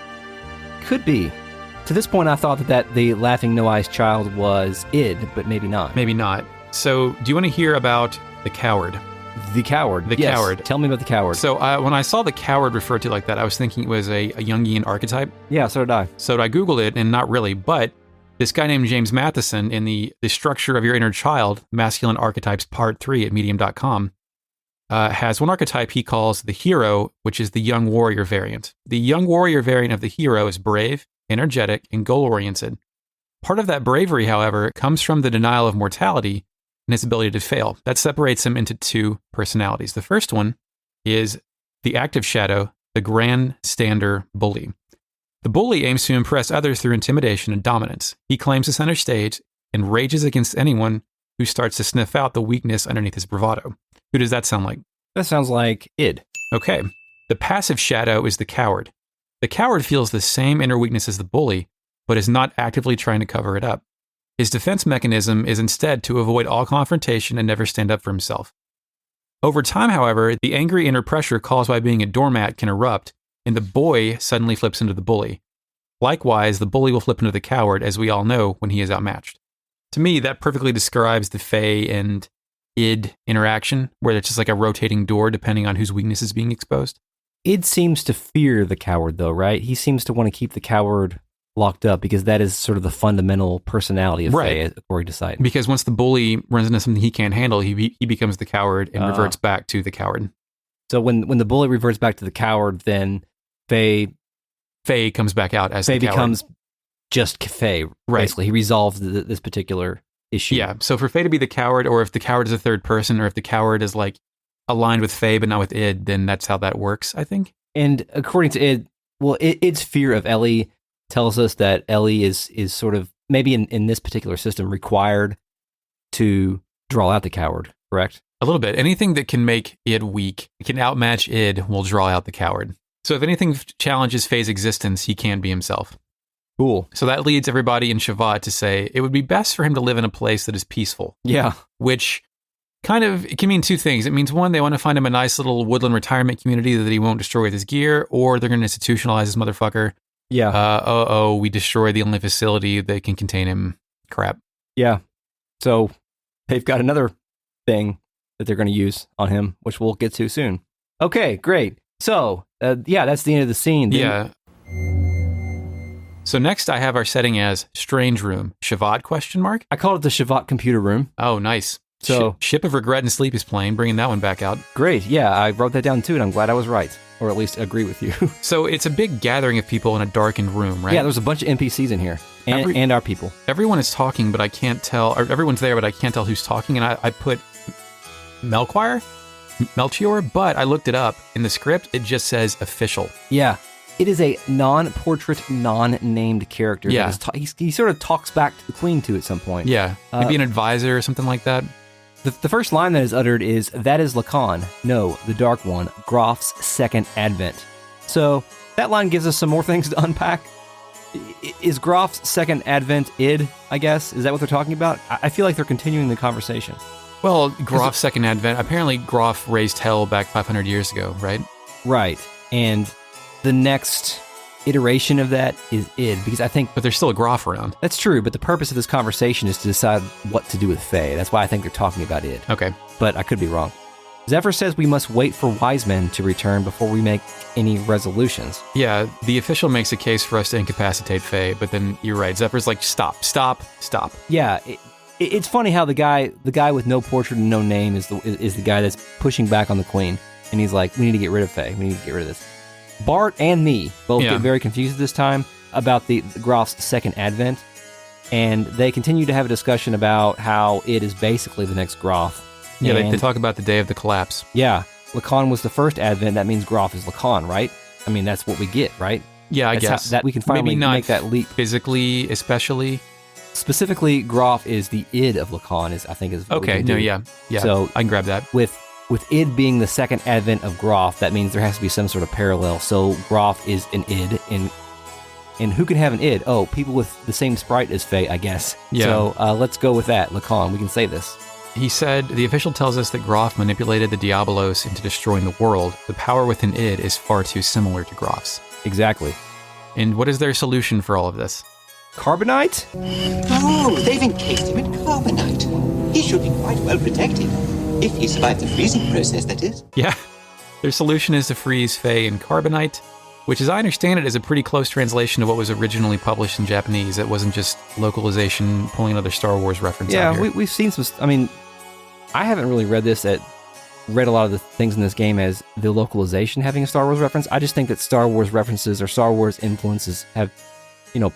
Speaker 1: Could be. To this point, I thought that the laughing no-eyes child was id, but maybe not.
Speaker 2: Maybe not. So, do you want to hear about the coward?
Speaker 1: The coward.
Speaker 2: The coward.
Speaker 1: Tell me about the coward.
Speaker 2: So, when I saw the coward referred to like that, I was thinking it was a Jungian archetype.
Speaker 1: Yeah, so did I.
Speaker 2: So I Googled it, and not really, but this guy named James Matheson in the Structure of Your Inner Child, Masculine Archetypes Part 3 at medium.com, has one archetype he calls the hero, which is the young warrior variant. The young warrior variant of the hero is brave, energetic, and goal-oriented. Part of that bravery, however, comes from the denial of mortality and his ability to fail. That separates him into two personalities. The first one is the active shadow, the grandstander bully. The bully aims to impress others through intimidation and dominance. He claims the center stage and rages against anyone who starts to sniff out the weakness underneath his bravado. Who does that sound like?
Speaker 1: That sounds like id.
Speaker 2: Okay. The passive shadow is the coward. The coward feels the same inner weakness as the bully, but is not actively trying to cover it up. His defense mechanism is instead to avoid all confrontation and never stand up for himself. Over time, however, the angry inner pressure caused by being a doormat can erupt, and the boy suddenly flips into the bully. Likewise, the bully will flip into the coward, as we all know, when he is outmatched. To me, that perfectly describes the Fei and id interaction, where it's just like a rotating door depending on whose weakness is being exposed.
Speaker 1: Id seems to fear the coward, though, right? He seems to want to keep the coward locked up because that is sort of the fundamental personality of Fei, according to Citan.
Speaker 2: Because once the bully runs into something he can't handle, he becomes the coward and reverts back to the coward.
Speaker 1: So when the bully reverts back to the coward, then Fei
Speaker 2: comes back out as the coward.
Speaker 1: Becomes just Fei.
Speaker 2: Right.
Speaker 1: Basically, he resolves this particular issue.
Speaker 2: Yeah. So for Fei to be the coward, or if the coward is a third person, or if the coward is like aligned with Fei but not with Id, then that's how that works, I think.
Speaker 1: And according to Id, well, Id's fear of Ellie tells us that Ellie is sort of, maybe in this particular system, required to draw out the coward, correct?
Speaker 2: A little bit. Anything that can make Id weak, can outmatch Id, will draw out the coward. So if anything challenges Fei's existence, he can't be himself.
Speaker 1: Cool.
Speaker 2: So that leads everybody in Shevat to say it would be best for him to live in a place that is peaceful.
Speaker 1: Yeah.
Speaker 2: Which kind of, it can mean two things. It means, one, they want to find him a nice little woodland retirement community that he won't destroy with his gear, or they're going to institutionalize this motherfucker.
Speaker 1: Yeah.
Speaker 2: We destroy the only facility that can contain him. Crap.
Speaker 1: Yeah. So they've got another thing that they're going to use on him, which we'll get to soon. Okay, great. So, that's the end of the scene.
Speaker 2: Yeah. So next I have our setting as Strange Room. Shevat ?
Speaker 1: I called it the Shevat computer room.
Speaker 2: Oh, nice.
Speaker 1: So
Speaker 2: Ship of Regret and Sleep is playing, bringing that one back out.
Speaker 1: Great. Yeah, I wrote that down too, and I'm glad I was right. Or at least agree with you.
Speaker 2: So it's a big gathering of people in a darkened room, right?
Speaker 1: Yeah, there's a bunch of NPCs in here. And our people.
Speaker 2: Everyone is talking, but I can't tell. Or everyone's there, but I can't tell who's talking. And I put Melchior, but I looked it up. In the script, it just says official.
Speaker 1: Yeah. It is a non-portrait, non-named character.
Speaker 2: Yeah.
Speaker 1: He sort of talks back to the queen too at some point.
Speaker 2: Yeah. Maybe an advisor or something like that.
Speaker 1: The first line that is uttered is, "That is Lacan. No, the Dark One, Grahf's second advent." So that line gives us some more things to unpack. Is Grahf's second advent Id, I guess? Is that what they're talking about? I feel like they're continuing the conversation.
Speaker 2: Well, Grahf's second advent, apparently Grahf raised hell back 500 years ago, right?
Speaker 1: Right. And the next iteration of that is Id, because I think...
Speaker 2: But there's still a Grahf around.
Speaker 1: That's true, but the purpose of this conversation is to decide what to do with Fei. That's why I think they're talking about Id.
Speaker 2: Okay.
Speaker 1: But I could be wrong. Zephyr says we must wait for wise men to return before we make any resolutions.
Speaker 2: Yeah, the official makes a case for us to incapacitate Fei, but then you're right. Zephyr's like, stop.
Speaker 1: Yeah, it's funny how the guy with no portrait and no name is the guy that's pushing back on the queen, and he's like, we need to get rid of Fei. We need to get rid of this. Bart and me both get very confused this time about the Grahf's second advent, and they continue to have a discussion about how it is basically the next Grahf.
Speaker 2: Yeah, they talk about the day of the collapse.
Speaker 1: Yeah, Lacan was the first advent. That means Grahf is Lacan, right? I mean, that's what we get, right?
Speaker 2: Yeah, I guess.
Speaker 1: That we can finally make that leap.
Speaker 2: Physically, especially.
Speaker 1: Specifically, Grahf is the id of Lacan, I think is what
Speaker 2: okay,
Speaker 1: we can do.
Speaker 2: Yeah. So I can grab that.
Speaker 1: With id being the second advent of Grahf, that means there has to be some sort of parallel. So Grahf is an id, and who can have an id? Oh, people with the same sprite as Fei, I guess.
Speaker 2: Yeah.
Speaker 1: So let's go with that, Lacan. We can say this.
Speaker 2: He said, the official tells us that Grahf manipulated the Diabolos into destroying the world. The power within id is far too similar to Grahf's.
Speaker 1: Exactly.
Speaker 2: And what is their solution for all of this?
Speaker 1: Carbonite?
Speaker 6: Oh, they've encased him in carbonite. He should be quite well protected. If he survived the freezing process, that is.
Speaker 2: Yeah. Their solution is to freeze Fei in carbonite, which, as I understand it, is a pretty close translation of what was originally published in Japanese. It wasn't just localization, pulling another Star Wars reference out here.
Speaker 1: Yeah, we've seen some... I mean, I haven't really read a lot of the things in this game as the localization having a Star Wars reference. I just think that Star Wars references or Star Wars influences have,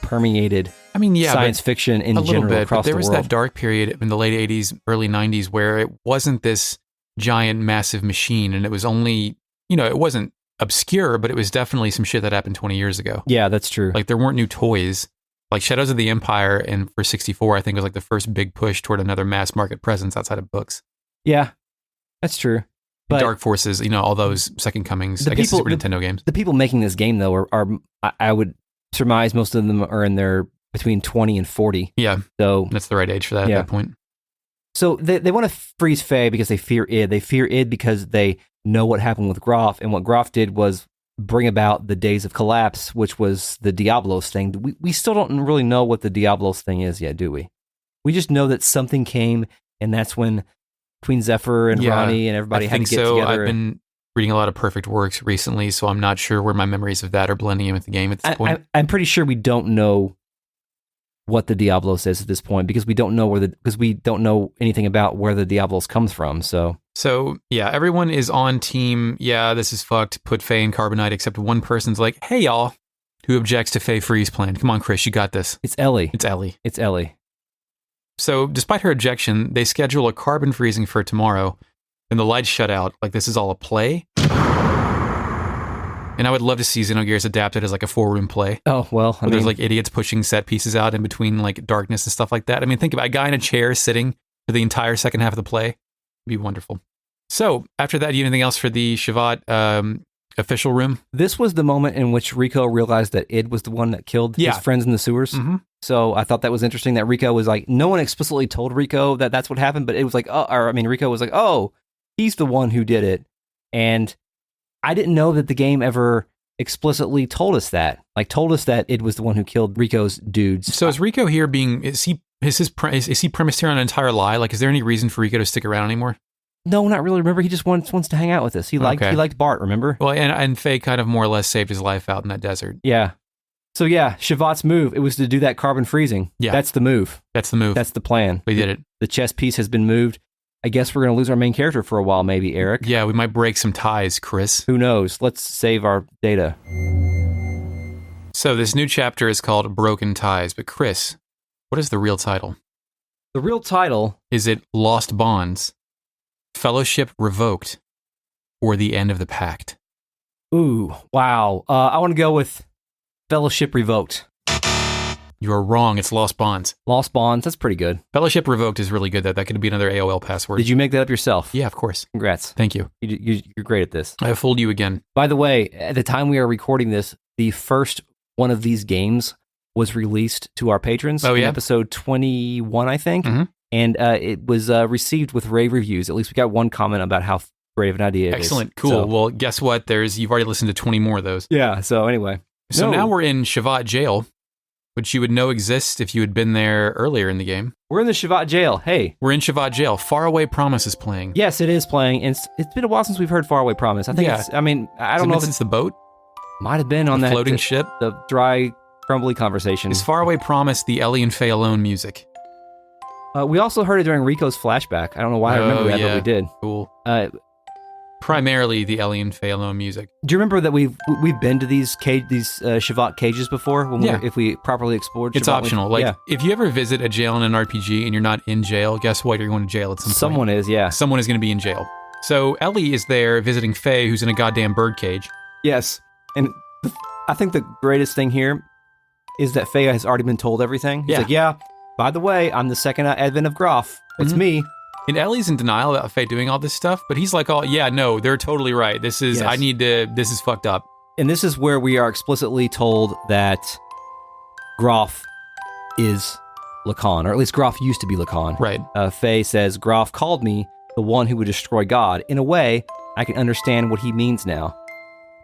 Speaker 1: permeated science fiction in general across the world.
Speaker 2: There was that dark period in the late 80s, early 90s where it wasn't this giant, massive machine, and it was only, it wasn't obscure, but it was definitely some shit that happened 20 years ago.
Speaker 1: Yeah, that's true.
Speaker 2: Like, there weren't new toys. Like, Shadows of the Empire and for 64, I think, was like the first big push toward another mass market presence outside of books.
Speaker 1: Yeah, that's true. But
Speaker 2: Dark Forces, all those Second Comings, I guess Super Nintendo games.
Speaker 1: The people making this game, though, are I would surmise most of them are in their between 20 and 40.
Speaker 2: Yeah,
Speaker 1: so
Speaker 2: that's the right age for that at that point.
Speaker 1: So they want to freeze Fei because they fear id. They fear id because they know what happened with Grahf, and what Grahf did was bring about the days of collapse, which was the Diablos thing. We still don't really know what the Diablos thing is yet, do we? We just know that something came, and that's when Queen Zephyr and Ronnie and everybody had to get together.
Speaker 2: I've been reading a lot of Perfect Works recently, so I'm not sure where my memories of that are blending in with the game at this point.
Speaker 1: I'm pretty sure we don't know what the Diablos is at this point because we don't know anything about where the Diablos comes from. So yeah, everyone is on team. Yeah, this is fucked. Put Fei in carbonite, except one person's like, "Hey y'all,
Speaker 2: who objects to Fei Freeze plan. Come on, Chris, you got this.
Speaker 1: It's Ellie.
Speaker 2: It's Ellie.
Speaker 1: It's Ellie.
Speaker 2: So, despite her objection, they schedule a carbon freezing for tomorrow, and the lights shut out. Like, this is all a play. And I would love to see Xenogears adapted as like a 4-room play.
Speaker 1: Oh, well,
Speaker 2: where there's like idiots pushing set pieces out in between like darkness and stuff like that. I mean, think about a guy in a chair sitting for the entire second half of the play. It'd be wonderful. So, after that, do you have anything else for the Shevat official room?
Speaker 1: This was the moment in which Rico realized that Id was the one that killed his friends in the sewers.
Speaker 2: Mm-hmm.
Speaker 1: So I thought that was interesting that Rico was like, no one explicitly told Rico that that's what happened, but it was like, Rico was like, oh, he's the one who did it. And I didn't know that the game ever explicitly told us that. Like, told us that Id was the one who killed Rico's dudes.
Speaker 2: So is Rico here is he premised here on an entire lie? Like, is there any reason for Rico to stick around anymore?
Speaker 1: No, not really. Remember, he just wants to hang out with us. He liked Bart, remember?
Speaker 2: Well, and Fei kind of more or less saved his life out in that desert.
Speaker 1: Yeah. So yeah, Shevat's move, it was to do that carbon freezing.
Speaker 2: Yeah.
Speaker 1: That's the move.
Speaker 2: That's the move.
Speaker 1: That's the plan.
Speaker 2: We did it.
Speaker 1: The chess piece has been moved. I guess we're going to lose our main character for a while, maybe, Eric.
Speaker 2: Yeah, we might break some ties, Chris.
Speaker 1: Who knows? Let's save our data.
Speaker 2: So this new chapter is called Broken Ties. But Chris, what is the real title?
Speaker 1: The real title...
Speaker 2: Is it Lost Bonds, Fellowship Revoked, or The End of the Pact?
Speaker 1: Ooh, wow. I want to go with Fellowship Revoked.
Speaker 2: You're wrong. It's Lost Bonds.
Speaker 1: Lost Bonds. That's pretty good.
Speaker 2: Fellowship Revoked is really good. That could be another AOL password.
Speaker 1: Did you make that up yourself?
Speaker 2: Yeah, of course.
Speaker 1: Congrats.
Speaker 2: Thank you.
Speaker 1: You're great at this.
Speaker 2: I fooled you again.
Speaker 1: By the way, at the time we are recording this, the first one of these games was released to our patrons.
Speaker 2: Oh, yeah?
Speaker 1: In episode 21, I think.
Speaker 2: Mm-hmm.
Speaker 1: And it was received with rave reviews. At least we got one comment about how great of an idea it is.
Speaker 2: Excellent. Cool.
Speaker 1: So,
Speaker 2: well, guess what? You've already listened to 20 more of those.
Speaker 1: yeah, so anyway.
Speaker 2: So now we're in Shevat jail, which you would know exists if you had been there earlier in the game.
Speaker 1: We're in the Shevat jail. Hey.
Speaker 2: We're in Shevat jail. Faraway Promise is playing.
Speaker 1: Yes, it is playing. It's been a while since we've heard Faraway Promise. I think I don't know if
Speaker 2: since the boat?
Speaker 1: Might have been on that
Speaker 2: floating ship.
Speaker 1: The dry, crumbly conversation.
Speaker 2: Is Faraway Promise the Ellie and Fei Alone music?
Speaker 1: We also heard it during Rico's flashback. I don't know why I remember that, but we did.
Speaker 2: Cool. Primarily the Ellie and Fei Alone music.
Speaker 1: Do you remember that we've been to these Shevat cages before? If we properly explored Shevat?
Speaker 2: It's optional. If you ever visit a jail in an RPG and you're not in jail, guess what? You're going to jail at some point.
Speaker 1: Someone is, yeah.
Speaker 2: Someone is going to be in jail. So Ellie is there visiting Fei, who's in a goddamn bird cage.
Speaker 1: Yes. And I think the greatest thing here is that Fei has already been told everything. He's like, yeah, by the way, I'm the second advent of Grahf. It's me.
Speaker 2: And Ellie's in denial about Fei doing all this stuff, but he's like, oh, yeah, no, they're totally right. This is, this is fucked up.
Speaker 1: And this is where we are explicitly told that Grahf is Lacan, or at least Grahf used to be Lacan.
Speaker 2: Right.
Speaker 1: Fei says, Grahf called me the one who would destroy God. In a way, I can understand what he means now.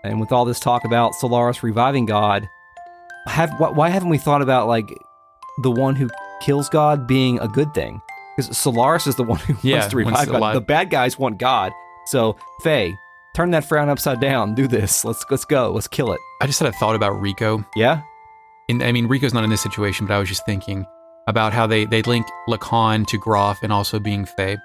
Speaker 1: And with all this talk about Solaris reviving God, why haven't we thought about, like, the one who kills God being a good thing? Because Solaris is the one who wants to revive God. The bad guys want God. So, Fei, turn that frown upside down. Do this. Let's go. Let's kill it.
Speaker 2: I just had a thought about Rico.
Speaker 1: Yeah?
Speaker 2: Rico's not in this situation, but I was just thinking about how they link Lacan to Grahf and also being Fei.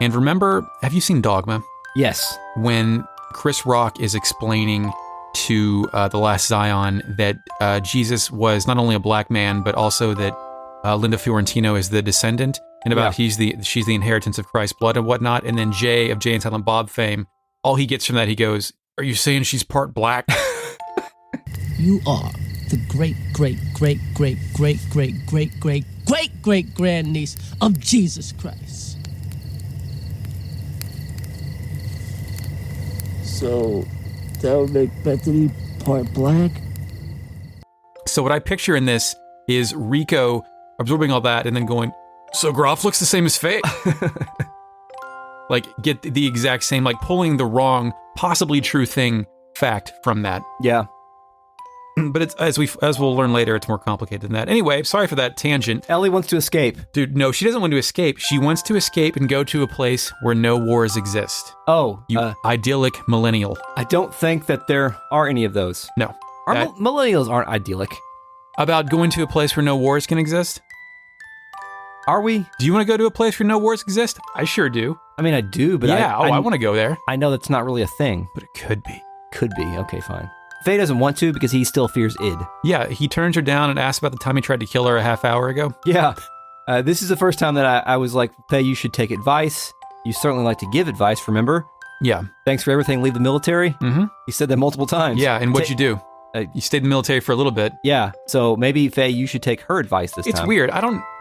Speaker 2: And remember, have you seen Dogma?
Speaker 1: Yes.
Speaker 2: When Chris Rock is explaining to The Last Zion that Jesus was not only a black man, but also that Linda Fiorentino is the descendant, and about she's the inheritance of Christ's blood and whatnot. And then Jay of Jay and Silent Bob fame, all he gets from that, he goes, "Are you saying she's part black?"
Speaker 7: You are the great grandniece of Jesus Christ. So that would make Bethany part black?
Speaker 2: So what I picture in this is Rico absorbing all that and then going, so Grahf looks the same as Fei? Like, get the exact same, like pulling the wrong, possibly true fact from that.
Speaker 1: Yeah.
Speaker 2: But it's as we'll learn later, it's more complicated than that. Anyway, sorry for that tangent.
Speaker 1: Ellie wants to escape.
Speaker 2: Dude, no, she doesn't want to escape. She wants to escape and go to a place where no wars exist.
Speaker 1: Oh.
Speaker 2: You idyllic millennial.
Speaker 1: I don't think that there are any of those.
Speaker 2: No.
Speaker 1: Millennials aren't idyllic.
Speaker 2: About going to a place where no wars can exist?
Speaker 1: Are we?
Speaker 2: Do you want to go to a place where no wars exist? I sure do.
Speaker 1: I mean, I do, but
Speaker 2: I want to go there.
Speaker 1: I know that's not really a thing.
Speaker 2: But it could be.
Speaker 1: Could be. Okay, fine. Fei doesn't want to because he still fears id.
Speaker 2: Yeah, he turns her down and asks about the time he tried to kill her a half hour ago.
Speaker 1: Yeah. This is the first time that I was like, Fei, you should take advice. You certainly like to give advice, remember?
Speaker 2: Yeah.
Speaker 1: Thanks for everything, leave the military.
Speaker 2: Mm-hmm.
Speaker 1: He said that multiple times.
Speaker 2: Yeah, and what'd you do? You stayed in the military for a little bit.
Speaker 1: Yeah, so maybe, Fei, you should take her advice this time.
Speaker 2: It's weird.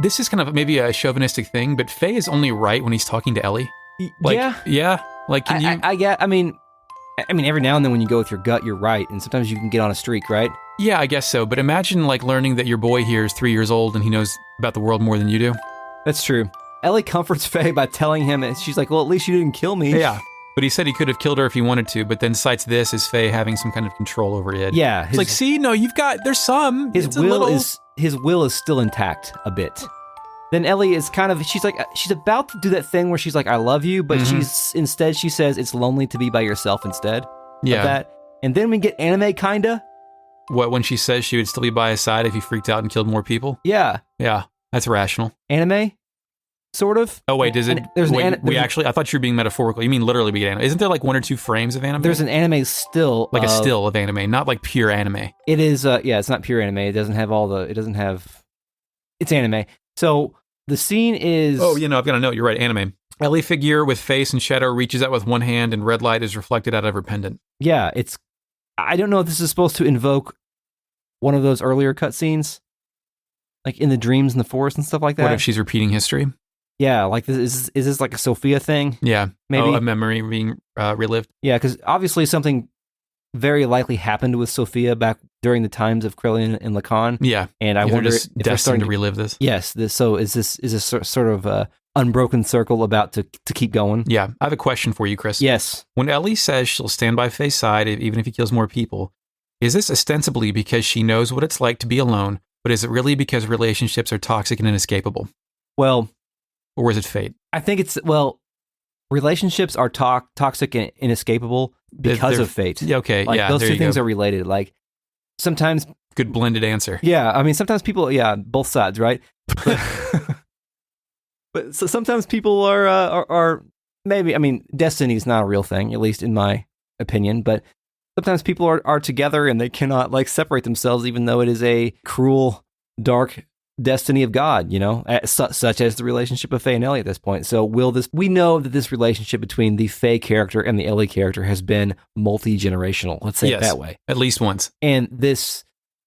Speaker 2: This is kind of maybe a chauvinistic thing, but Fei is only right when he's talking to Ellie. Like, yeah. Like, can you?
Speaker 1: I mean, every now and then when you go with your gut, you're right, and sometimes you can get on a streak, right?
Speaker 2: Yeah, I guess so. But imagine like learning that your boy here is 3 years old and he knows about the world more than you do.
Speaker 1: That's true. Ellie comforts Fei by telling him, and she's like, well, at least you didn't kill me.
Speaker 2: Yeah. But he said he could have killed her if he wanted to, but then cites this as Fei having some kind of control over Id.
Speaker 1: Yeah.
Speaker 2: It's like, see, no, there's some.
Speaker 1: His will is still intact a bit. Then Ellie is she's about to do that thing where she's like, I love you, but she says it's lonely to be by yourself instead.
Speaker 2: Yeah.
Speaker 1: Of that. And then we get anime kinda.
Speaker 2: What, when she says she would still be by his side if he freaked out and killed more people?
Speaker 1: Yeah.
Speaker 2: Yeah, that's rational.
Speaker 1: Anime? Sort of.
Speaker 2: Oh wait, does it? I thought you were being metaphorical. You mean literally being anime? Isn't there like 1 or 2 frames of anime?
Speaker 1: There's an anime still,
Speaker 2: like a still of anime, not like pure anime.
Speaker 1: It is. It's not pure anime. It doesn't have It's anime. So the scene is.
Speaker 2: Oh, I've got a note. You're right. Anime. Ellie figure with face and shadow reaches out with one hand, and red light is reflected out of her pendant.
Speaker 1: Yeah, it's. I don't know if this is supposed to invoke one of those earlier cutscenes, like in the dreams in the forest and stuff like that.
Speaker 2: What if she's repeating history?
Speaker 1: Yeah, like is this like a Sophia thing?
Speaker 2: Yeah,
Speaker 1: maybe
Speaker 2: a memory being relived.
Speaker 1: Yeah, because obviously something very likely happened with Sophia back during the times of Krillin and Lacan.
Speaker 2: Yeah,
Speaker 1: and I wonder
Speaker 2: if they're starting to relive this.
Speaker 1: Yes. So is this sort of unbroken circle about to keep going?
Speaker 2: Yeah, I have a question for you, Chris.
Speaker 1: Yes.
Speaker 2: When Ellie says she'll stand by Fei's side even if he kills more people, is this ostensibly because she knows what it's like to be alone, but is it really because relationships are toxic and inescapable?
Speaker 1: Well.
Speaker 2: Or is it fate?
Speaker 1: I think relationships are toxic and inescapable because of fate.
Speaker 2: Okay,
Speaker 1: like,
Speaker 2: yeah.
Speaker 1: Those two things are related. Like, sometimes...
Speaker 2: Good blended answer.
Speaker 1: Yeah, I mean, sometimes people... Yeah, both sides, right? But so sometimes people are maybe... I mean, destiny is not a real thing, at least in my opinion, but sometimes people are together and they cannot, like, separate themselves, even though it is a cruel, dark... destiny of God, such as the relationship of Fei and Ellie at this point. So we know that this relationship between the Fei character and the Ellie character has been multi-generational. Let's say it that way.
Speaker 2: At least once.
Speaker 1: And this,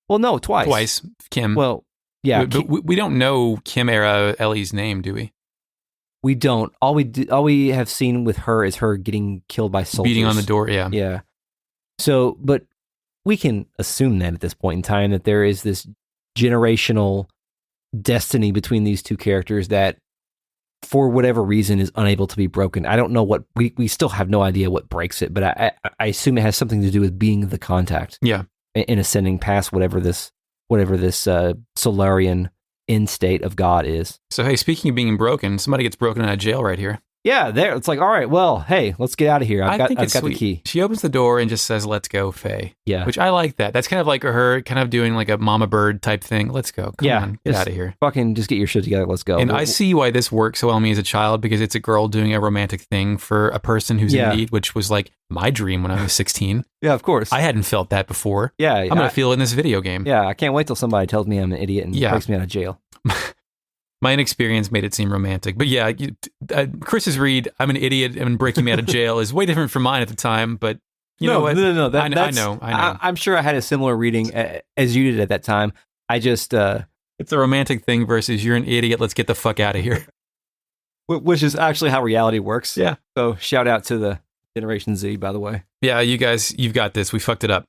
Speaker 1: well, no, twice.
Speaker 2: Twice, Kim.
Speaker 1: Well, yeah.
Speaker 2: But we don't know Kim era Ellie's name, do we?
Speaker 1: We don't. All we have seen with her is her getting killed by soldiers.
Speaker 2: Beating on the door, yeah.
Speaker 1: Yeah. So, but we can assume that at this point in time that there is this generational destiny between these two characters that for whatever reason is unable to be broken. I don't know what we still have no idea what breaks it, but I assume it has something to do with being the contact.
Speaker 2: Yeah.
Speaker 1: In ascending past whatever this Solarian end state of God is.
Speaker 2: So hey, speaking of being broken, somebody gets broken out of jail right here.
Speaker 1: Yeah, there. It's like, all right, well, hey, let's get out of here. I've got
Speaker 2: the
Speaker 1: key.
Speaker 2: She opens the door and just says, "Let's go, Fei."
Speaker 1: Yeah,
Speaker 2: which I like that. That's kind of like her kind of doing like a mama bird type thing. Let's go. Come on, get out of here.
Speaker 1: Fucking just get your shit together. Let's go.
Speaker 2: And I see why this worked so well on me as a child, because it's a girl doing a romantic thing for a person who's in need, which was like my dream when I was 16.
Speaker 1: Yeah, of course.
Speaker 2: I hadn't felt that before.
Speaker 1: Yeah,
Speaker 2: I'm gonna feel it in this video game.
Speaker 1: Yeah, I can't wait till somebody tells me I'm an idiot and breaks me out of jail.
Speaker 2: My inexperience made it seem romantic. But yeah, Chris's read, I'm an idiot and breaking me out of jail is way different from mine at the time. But you know what?
Speaker 1: No.
Speaker 2: I know.
Speaker 1: I'm sure I had a similar reading as you did at that time. I just...
Speaker 2: it's a romantic thing versus you're an idiot, let's get the fuck out of here.
Speaker 1: Which is actually how reality works.
Speaker 2: Yeah.
Speaker 1: So shout out to the Generation Z, by the way.
Speaker 2: Yeah, you guys, you've got this. We fucked it up.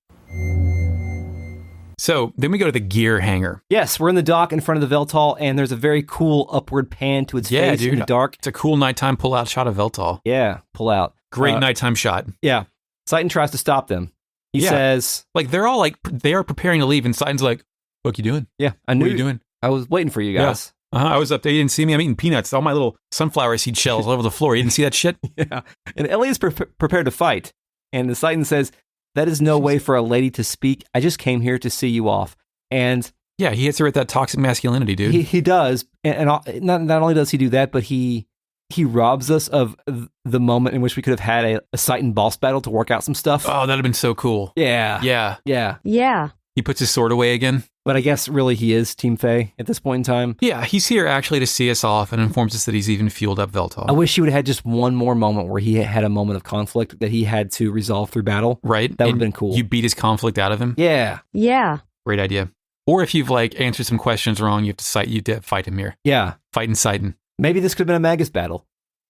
Speaker 2: So then we go to the gear hangar.
Speaker 1: Yes, we're in the dock in front of the Weltall, and there's a very cool upward pan to its face in the dark.
Speaker 2: It's a cool nighttime pull-out shot of Weltall.
Speaker 1: Yeah, pull out.
Speaker 2: Great nighttime shot.
Speaker 1: Yeah. Citan tries to stop them. He says...
Speaker 2: Like, they're all like, they are preparing to leave, and Citan's like, what you doing?
Speaker 1: Yeah, I knew.
Speaker 2: What are you doing?
Speaker 1: I was waiting for you guys.
Speaker 2: Yeah. I was up there. You didn't see me. I'm eating peanuts. All my little sunflower seed shells all over the floor. You didn't see that shit?
Speaker 1: Yeah. And Ellie is prepared to fight. And the Citan says, that is no way for a lady to speak. I just came here to see you off. And
Speaker 2: yeah, he hits her with that toxic masculinity, dude.
Speaker 1: He does, and not only does he do that, but he he robs us of the moment in which we could have had a Citan boss battle to work out some stuff.
Speaker 2: Oh, that'd have been so cool.
Speaker 1: Yeah.
Speaker 2: Yeah.
Speaker 4: Yeah.
Speaker 2: He puts his sword away again.
Speaker 1: But I guess really he is Team Fei at this point in time.
Speaker 2: Yeah, he's here actually to see us off and informs us that he's even fueled up Weltall.
Speaker 1: I wish he would have had just one more moment where he had a moment of conflict that he had to resolve through battle.
Speaker 2: Right?
Speaker 1: That would have been cool.
Speaker 2: You beat his conflict out of him.
Speaker 1: Yeah.
Speaker 4: Yeah.
Speaker 2: Great idea. Or if you've like answered some questions wrong, you have to fight him here.
Speaker 1: Yeah.
Speaker 2: Fight in Citan.
Speaker 1: Maybe this could have been a Magus battle.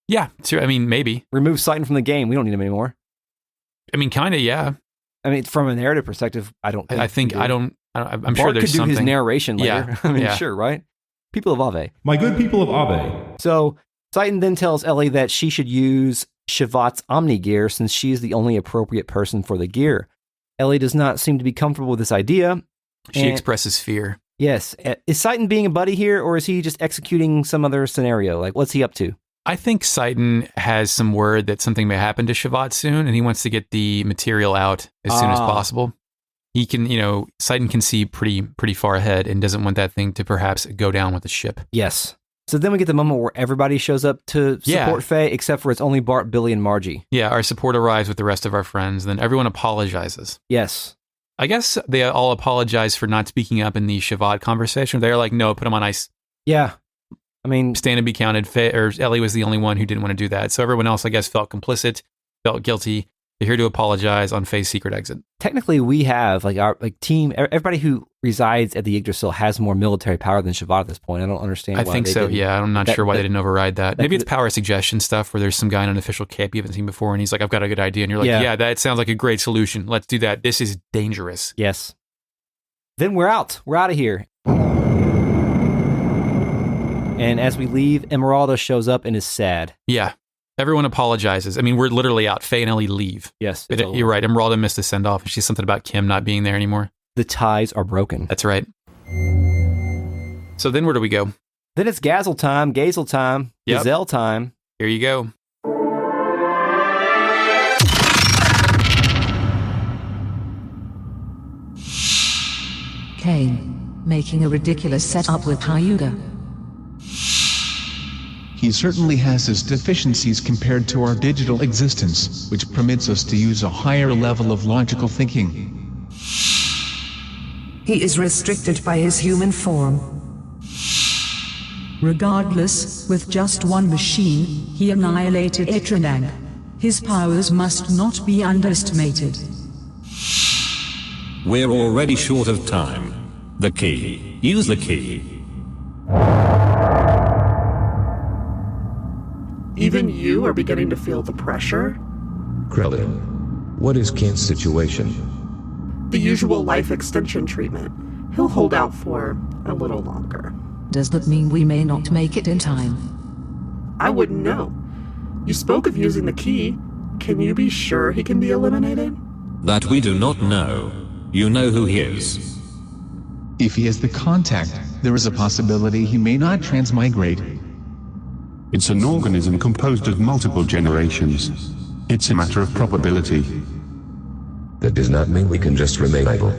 Speaker 2: Yeah, sure. I mean, maybe.
Speaker 1: Remove Citan from the game. We don't need him anymore.
Speaker 2: I mean, kind of, yeah.
Speaker 1: I mean, from a narrative perspective, I don't think
Speaker 2: I'm sure there's
Speaker 1: could do
Speaker 2: something.
Speaker 1: his narration later.
Speaker 2: Yeah.
Speaker 1: I mean,
Speaker 2: Yeah.
Speaker 1: sure, right? People of Ave.
Speaker 8: My good people of Ave.
Speaker 1: So, Citan then tells Ellie that she should use Shevat's Omni gear since she is the only appropriate person for the gear. Ellie does not seem to be comfortable with this idea.
Speaker 2: She expresses fear.
Speaker 1: Yes. Is Citan being a buddy here, or is he just executing some other scenario? Like, what's he up to?
Speaker 2: I think Citan has some word that something may happen to Shevat soon, and he wants to get the material out as soon as possible. He can, Citan can see pretty far ahead and doesn't want that thing to perhaps go down with the ship.
Speaker 1: Yes. So then we get the moment where everybody shows up to support Fei, except for it's only Bart, Billy, and Margie.
Speaker 2: Yeah, our support arrives with the rest of our friends, then everyone apologizes.
Speaker 1: Yes.
Speaker 2: I guess they all apologize for not speaking up in the Shevat conversation. They're like, no, put them on ice.
Speaker 1: Yeah. I mean,
Speaker 2: stand and be counted. Ellie was the only one who didn't want to do that. So everyone else, I guess, felt complicit, felt guilty. They're here to apologize on Fei's secret exit.
Speaker 1: Technically, we have our team. Everybody who resides at the Yggdrasil has more military power than Shevat at this point. I don't understand.
Speaker 2: I think so. Yeah, I'm not sure why they didn't override that. Maybe it's power suggestion stuff where there's some guy in an official camp you haven't seen before, and he's like, "I've got a good idea," and you're like, "Yeah, that sounds like a great solution. Let's do that. This is dangerous."
Speaker 1: Yes. Then we're out. We're out of here. And as we leave, Emeralda shows up and is sad.
Speaker 2: Yeah. Everyone apologizes. I mean, we're literally out. Fei and Ellie leave.
Speaker 1: Yes.
Speaker 2: You're right. Emeralda missed the send-off. She's something about Kim not being there anymore.
Speaker 1: The ties are broken.
Speaker 2: That's right. So then where do we go?
Speaker 1: Then it's Gazel time, Gazel time.
Speaker 2: Here you go.
Speaker 9: Cain, making a ridiculous setup with Hyuga.
Speaker 10: He certainly has his deficiencies compared to our digital existence, which permits us to use a higher level of logical thinking.
Speaker 9: He is restricted by his human form. Regardless, with just one machine, he annihilated Etranang. His powers must not be underestimated.
Speaker 11: We're already short of time. The key. Use the key.
Speaker 12: Even you are beginning to feel the pressure?
Speaker 13: Krellin, what is Cain's situation?
Speaker 12: The usual life extension treatment. He'll hold out for a little longer.
Speaker 9: Does that mean we may not make it in time?
Speaker 12: I wouldn't know. You spoke of using the key. Can you be sure he can be eliminated?
Speaker 11: That we do not know. You know who he is.
Speaker 10: If he is the contact, there is a possibility he may not transmigrate.
Speaker 8: It's an organism composed of multiple generations. It's a matter of probability.
Speaker 13: That does not mean we can just remain idle.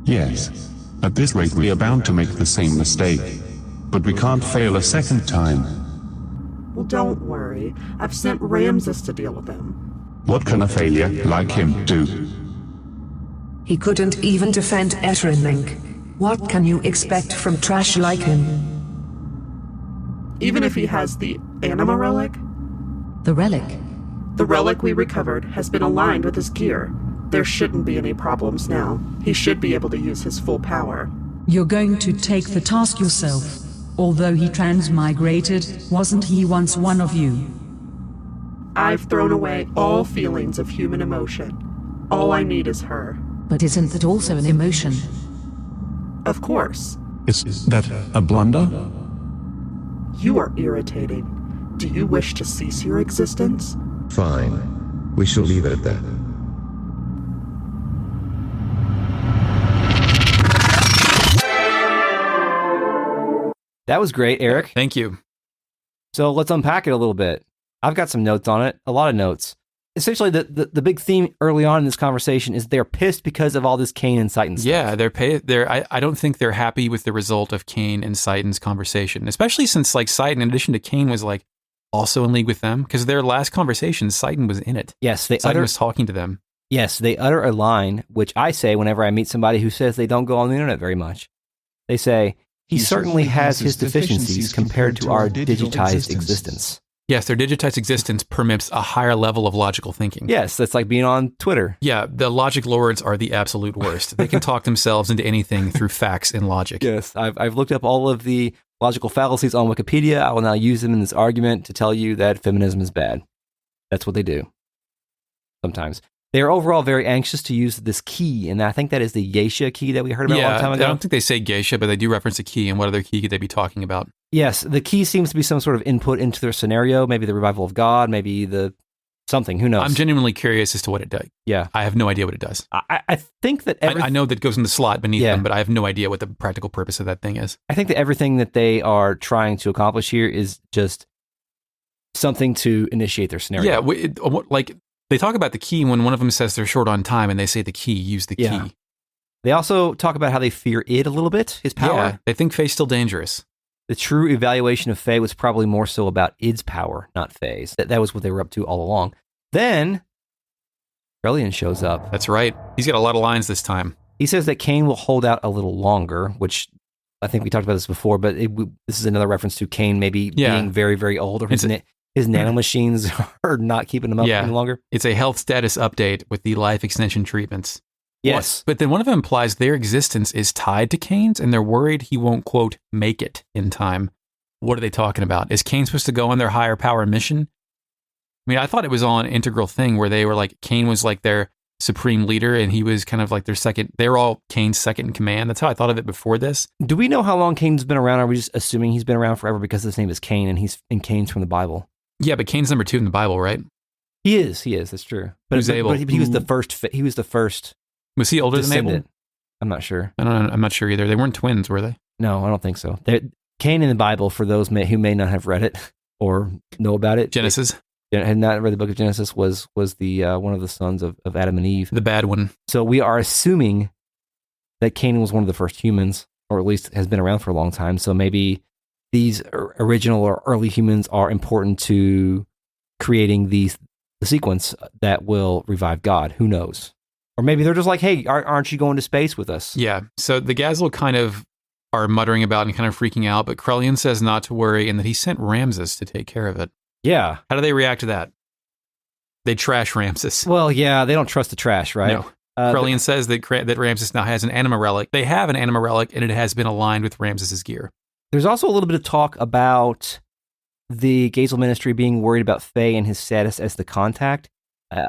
Speaker 8: Yes. At this rate we are bound to make the same mistake. But we can't fail a second time.
Speaker 12: Well, don't worry. I've sent Ramsus to deal with him.
Speaker 8: What can a failure like him do?
Speaker 9: He couldn't even defend Etranang. What can you expect from trash like him?
Speaker 12: Even if he has the anima relic?
Speaker 9: The relic?
Speaker 12: The relic we recovered has been aligned with his gear. There shouldn't be any problems now. He should be able to use his full power.
Speaker 14: You're going to take the task yourself. Although he transmigrated, wasn't he once one of you?
Speaker 12: I've thrown away all feelings of human emotion. All I need is her.
Speaker 9: But isn't that also an emotion?
Speaker 12: Of course.
Speaker 8: Is that a blunder?
Speaker 12: You are irritating. Do you wish to cease your existence?
Speaker 13: Fine. We shall leave it at that.
Speaker 1: That was great, Eric.
Speaker 2: Thank you.
Speaker 1: So let's unpack it a little bit. I've got some notes on it, a lot of notes. essentially the big theme early on in this conversation is they're pissed because of all this Cain and Citan stuff.
Speaker 2: Yeah, I don't think they're happy with the result of Cain and Citan's conversation, especially since like Citan, in addition to Cain, was like also in league with them, because their last conversation, Citan was in it.
Speaker 1: Yes,
Speaker 2: Citan was talking to them.
Speaker 1: Yes, they utter a line, which I say whenever I meet somebody who says they don't go on the internet very much. They say, he certainly has his deficiencies compared to our digitized existence.
Speaker 2: Yes, their digitized existence permits a higher level of logical thinking.
Speaker 1: Yes, that's like being on Twitter.
Speaker 2: Yeah, the logic lords are the absolute worst. They can talk themselves into anything through facts and logic.
Speaker 1: Yes, I've looked up all of the logical fallacies on Wikipedia. I will now use them in this argument to tell you that feminism is bad. That's what they do. Sometimes. They are overall very anxious to use this key, and I think that is the geisha key that we heard about a long time ago.
Speaker 2: I don't think they say geisha, but they do reference a key, and what other key could they be talking about?
Speaker 1: Yes, the key seems to be some sort of input into their scenario, maybe the revival of God, maybe the something, who knows?
Speaker 2: I'm genuinely curious as to what it does.
Speaker 1: Yeah.
Speaker 2: I have no idea what it does.
Speaker 1: I think that
Speaker 2: I know that it goes in the slot beneath them, but I have no idea what the practical purpose of that thing is.
Speaker 1: I think that everything that they are trying to accomplish here is just something to initiate their scenario.
Speaker 2: Yeah, they talk about the key when one of them says they're short on time, and they say the key, use the key.
Speaker 1: They also talk about how they fear Id a little bit, his power.
Speaker 2: Yeah, they think Fei's still dangerous.
Speaker 1: The true evaluation of Fei was probably more so about Id's power, not Fei's. That was what they were up to all along. Then, Aurelian shows up.
Speaker 2: That's right. He's got a lot of lines this time.
Speaker 1: He says that Cain will hold out a little longer, which I think we talked about this before, but this is another reference to Cain maybe being very, very old, or his nanomachines are not keeping him up any longer.
Speaker 2: It's a health status update with the life extension treatments.
Speaker 1: Yes.
Speaker 2: But then one of them implies their existence is tied to Cain's, and they're worried he won't, quote, make it in time. What are they talking about? Is Cain supposed to go on their higher power mission? I mean, I thought it was all an integral thing where they were like, Cain was like their supreme leader, and he was kind of like their second, they were all Cain's second in command. That's how I thought of it before this.
Speaker 1: Do we know how long Cain's been around? Or are we just assuming he's been around forever because his name is Cain and Cain's from the Bible?
Speaker 2: Yeah, but Cain's number 2 in the Bible, right?
Speaker 1: He is. That's true. But he was the first.
Speaker 2: Was he older than Abel?
Speaker 1: I'm not sure.
Speaker 2: I'm not sure either. They weren't twins, were they?
Speaker 1: No, I don't think so. Cain in the Bible, for those who may not have read it or know about it.
Speaker 2: Genesis.
Speaker 1: Had not read the book of Genesis, was the one of the sons of Adam and Eve.
Speaker 2: The bad one.
Speaker 1: So we are assuming that Cain was one of the first humans, or at least has been around for a long time. So maybe these original or early humans are important to creating the sequence that will revive God. Who knows? Or maybe they're just like, hey, aren't you going to space with us?
Speaker 2: Yeah. So the Gazel kind of are muttering about and kind of freaking out, but Aurelian says not to worry and that he sent Ramsus to take care of it.
Speaker 1: Yeah.
Speaker 2: How do they react to that? They trash Ramsus.
Speaker 1: Well, yeah, they don't trust the trash, right?
Speaker 2: No. Aurelian says that Ramsus now has an anima relic. They have an anima relic, and it has been aligned with Ramsus's gear.
Speaker 1: There's also a little bit of talk about the Gazel Ministry being worried about Fei and his status as the contact.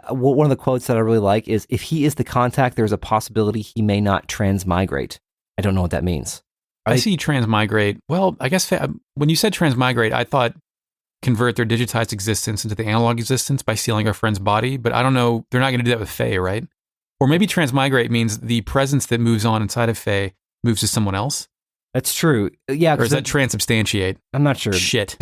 Speaker 1: One of the quotes that I really like is, if he is the contact, there's a possibility he may not transmigrate. I don't know what that means.
Speaker 2: I see transmigrate. Well, I guess when you said transmigrate, I thought convert their digitized existence into the analog existence by stealing our friend's body, but I don't know. They're not going to do that with Fei, right? Or maybe transmigrate means the presence that moves on inside of Fei moves to someone else.
Speaker 1: That's true. Yeah.
Speaker 2: Or is that transubstantiate?
Speaker 1: I'm not sure.
Speaker 2: Shit.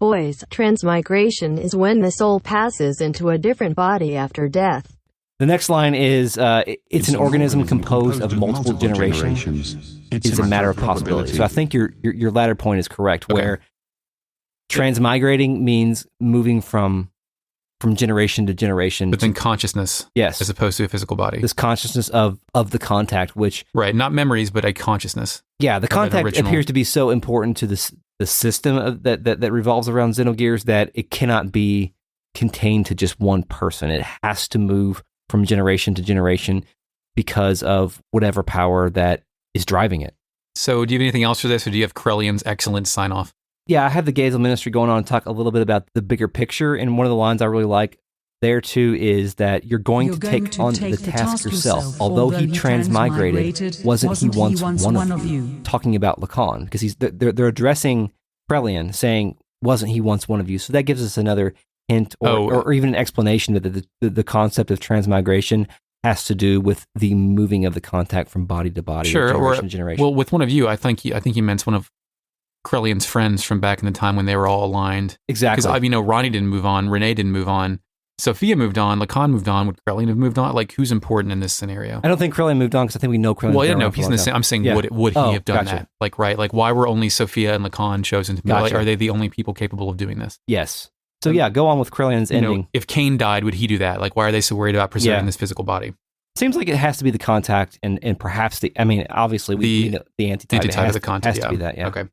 Speaker 4: Boys, transmigration is when the soul passes into a different body after death.
Speaker 1: The next line is, it's an organism composed of multiple generations. It's a matter of possibility. So I think your latter point is correct, where transmigrating means moving from generation to generation.
Speaker 2: But then consciousness.
Speaker 1: Yes.
Speaker 2: As opposed to a physical body.
Speaker 1: This consciousness of the contact, which...
Speaker 2: Right, not memories, but a consciousness.
Speaker 1: Yeah, the contact appears to be so important to the system that revolves around Xenogears that it cannot be contained to just one person. It has to move from generation to generation because of whatever power that is driving it.
Speaker 2: So do you have anything else for this, or do you have Aurelian's excellent sign-off?
Speaker 1: Yeah, I have the Gazel Ministry going on to talk a little bit about the bigger picture, and one of the lines I really like there too is that you're going to take on the task yourself. Although he transmigrated, wasn't he once one of you? Talking about Lacan, because they're addressing Aurelian, saying, wasn't he once one of you? So that gives us another hint or even an explanation that the concept of transmigration has to do with the moving of the contact from body to body, generation to generation.
Speaker 2: Well, with one of you, I think he meant one of Aurelian's friends from back in the time when they were all aligned.
Speaker 1: Exactly.
Speaker 2: Because Ronnie didn't move on, Renee didn't move on, Sophia moved on, Lacan moved on, would Krellian have moved on? Like, who's important in this scenario?
Speaker 1: I don't think Krellian moved on because I think we know Krellian.
Speaker 2: Well, yeah, no, he's in the same. I'm saying, would he have done
Speaker 1: gotcha.
Speaker 2: that? Like, right? Like, why were only Sophia and Lacan chosen to be?
Speaker 1: Gotcha.
Speaker 2: Like, are they the only people capable of doing this?
Speaker 1: Yes. So yeah, go on with Krellian's ending.
Speaker 2: If Cain died, would he do that? Like, why are they so worried about preserving this physical body?
Speaker 1: Seems like it has to be the contact and perhaps the. I mean, obviously we know the antitype.
Speaker 2: Antitype of the contact.
Speaker 1: Has to be that. Yeah.
Speaker 2: Okay.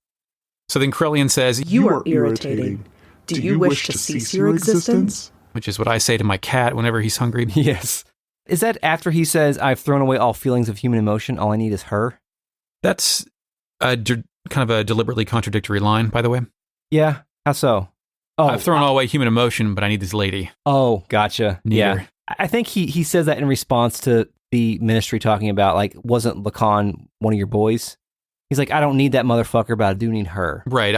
Speaker 2: So then Krellian says,
Speaker 12: "You are irritating. Do you wish to cease your existence?"
Speaker 2: Which is what I say to my cat whenever he's hungry.
Speaker 1: Yes. Is that after he says, "I've thrown away all feelings of human emotion. All I need is her"?
Speaker 2: That's kind of a deliberately contradictory line, by the way.
Speaker 1: Yeah. How so? Oh,
Speaker 2: I've thrown all away human emotion, but I need this lady.
Speaker 1: Oh, gotcha.
Speaker 2: Neither.
Speaker 1: Yeah. I think he says that in response to the ministry talking about, like, wasn't Lacan one of your boys? He's like, I don't need that motherfucker, but I do need her.
Speaker 2: Right.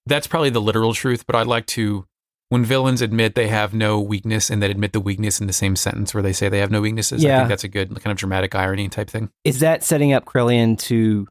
Speaker 2: That's probably the literal truth, but I'd like to, when villains admit they have no weakness and then admit the weakness in the same sentence where they say they have no weaknesses, I think that's a good kind of dramatic irony type thing.
Speaker 1: Is that setting up Krellian to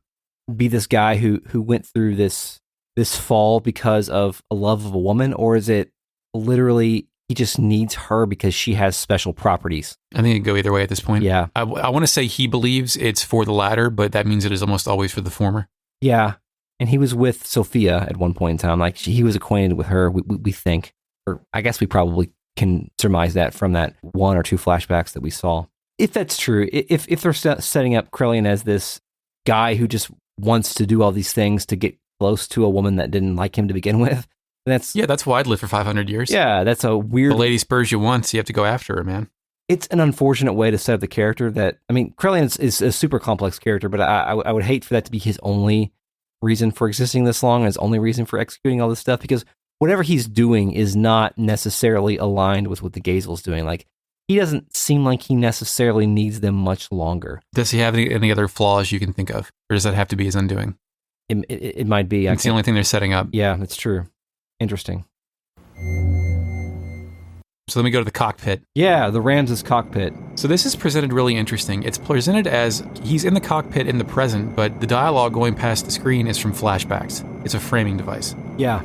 Speaker 1: be this guy who went through this fall because of a love of a woman, or is it literally he just needs her because she has special properties?
Speaker 2: I think it could go either way at this point.
Speaker 1: Yeah.
Speaker 2: I want to say he believes it's for the latter, but that means it is almost always for the former.
Speaker 1: Yeah. And he was with Sophia at one point in time. Like, he was acquainted with her, we think. Or I guess we probably can surmise that from that one or two flashbacks that we saw. If that's true, if they're setting up Krellian as this guy who just wants to do all these things to get close to a woman that didn't like him to begin with, that's
Speaker 2: why I'd live for 500 years.
Speaker 1: Yeah, that's a weird.
Speaker 2: The lady spurs you once, you have to go after her, man.
Speaker 1: It's an unfortunate way to set up the character. That, I mean, Krellian is a super complex character, but I would hate for that to be his only reason for existing this long, and his only reason for executing all this stuff, because whatever he's doing is not necessarily aligned with what the Gazel's doing. Like, he doesn't seem like he necessarily needs them much longer.
Speaker 2: Does he have any other flaws you can think of? Or does that have to be his undoing?
Speaker 1: It might be.
Speaker 2: It's the only thing they're setting up.
Speaker 1: Yeah, that's true. Interesting.
Speaker 2: So then we go to the cockpit.
Speaker 1: Yeah, the Ramsus cockpit.
Speaker 2: So this is presented really interesting. It's presented as he's in the cockpit in the present, but the dialogue going past the screen is from flashbacks. It's a framing device.
Speaker 1: Yeah.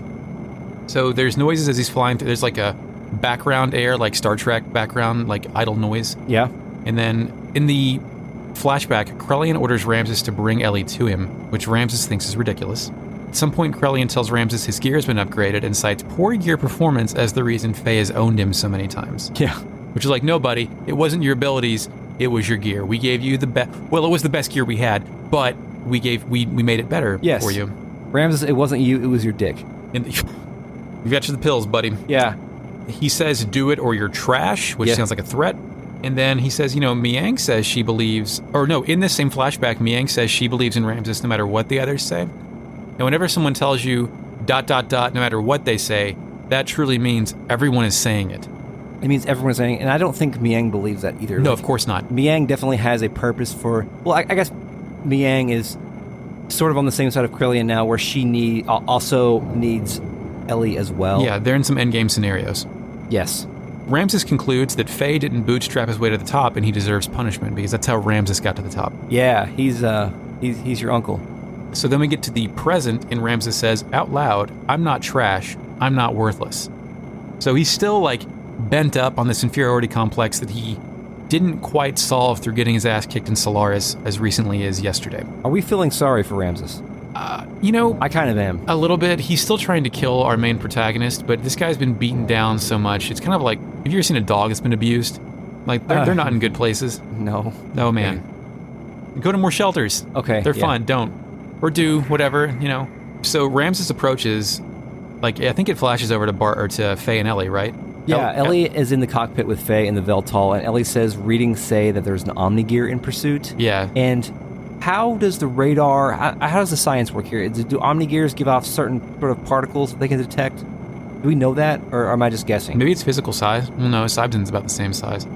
Speaker 2: So there's noises as he's flying through. There's like a background air, like Star Trek background, like idle noise.
Speaker 1: Yeah.
Speaker 2: And then in the flashback, Krellian orders Ramsus to bring Ellie to him, which Ramsus thinks is ridiculous. At some point, Krellian tells Ramsus his gear has been upgraded and cites poor gear performance as the reason Fei has owned him so many times.
Speaker 1: Yeah.
Speaker 2: Which is like, no, buddy, it wasn't your abilities, it was your gear. We gave you the best. Well, it was the best gear we had, but we made it better for you.
Speaker 1: Ramsus, it wasn't you, it was your dick.
Speaker 2: And you got you the pills, buddy.
Speaker 1: Yeah.
Speaker 2: He says, do it or you're trash, which sounds like a threat. And then he says, Miang says she believes, or no, in this same flashback, Miang says she believes in Ramsus no matter what the others say. And whenever someone tells you ... no matter what they say, that truly means everyone is saying it.
Speaker 1: It means everyone is saying it, and I don't think Miang believes that either.
Speaker 2: No, of course not.
Speaker 1: Miang definitely has a purpose for, well, I guess Miang is sort of on the same side of Krellian now, where she also needs Ellie as well.
Speaker 2: Yeah, they're in some endgame scenarios.
Speaker 1: Yes.
Speaker 2: Ramsus concludes that Fei didn't bootstrap his way to the top, and he deserves punishment, because that's how Ramsus got to the top.
Speaker 1: Yeah, he's your uncle.
Speaker 2: So then we get to the present, and Ramsus says, out loud, I'm not trash, I'm not worthless. So he's still, like, bent up on this inferiority complex that he didn't quite solve through getting his ass kicked in Solaris as recently as yesterday.
Speaker 1: Are we feeling sorry for Ramsus?
Speaker 2: I kind of am. A little bit. He's still trying to kill our main protagonist, but this guy's been beaten down so much. It's kind of like, have you ever seen a dog that's been abused? Like, they're not in good places.
Speaker 1: No.
Speaker 2: No, man. Go to more shelters.
Speaker 1: Okay.
Speaker 2: They're fun. Don't. Or do whatever, So Ramsus approaches, like, I think it flashes over to Fei and Ellie, right?
Speaker 1: Yeah, Ellie is in the cockpit with Fei in the Weltall, and Ellie says readings say that there's an Omnigear in pursuit.
Speaker 2: Yeah.
Speaker 1: And how does the radar, how does the science work here? Do Omnigears give off certain sort of particles they can detect? Do we know that, or am I just guessing?
Speaker 2: Maybe it's physical size. Well, no, Sibden's about the same size.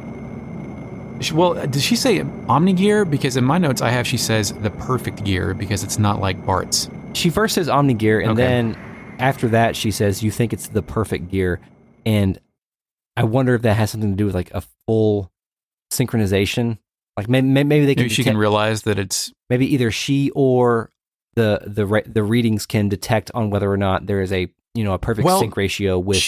Speaker 2: Well, does she say Omnigear? Because in my notes I have she says the perfect gear because it's not like Bart's.
Speaker 1: She first says Omnigear, and then after that she says you think it's the perfect gear. And I wonder if that has something to do with like a full synchronization. Like maybe they can.
Speaker 2: Maybe she can realize that it's
Speaker 1: maybe either she or the readings can detect on whether or not there is a a perfect sync ratio with.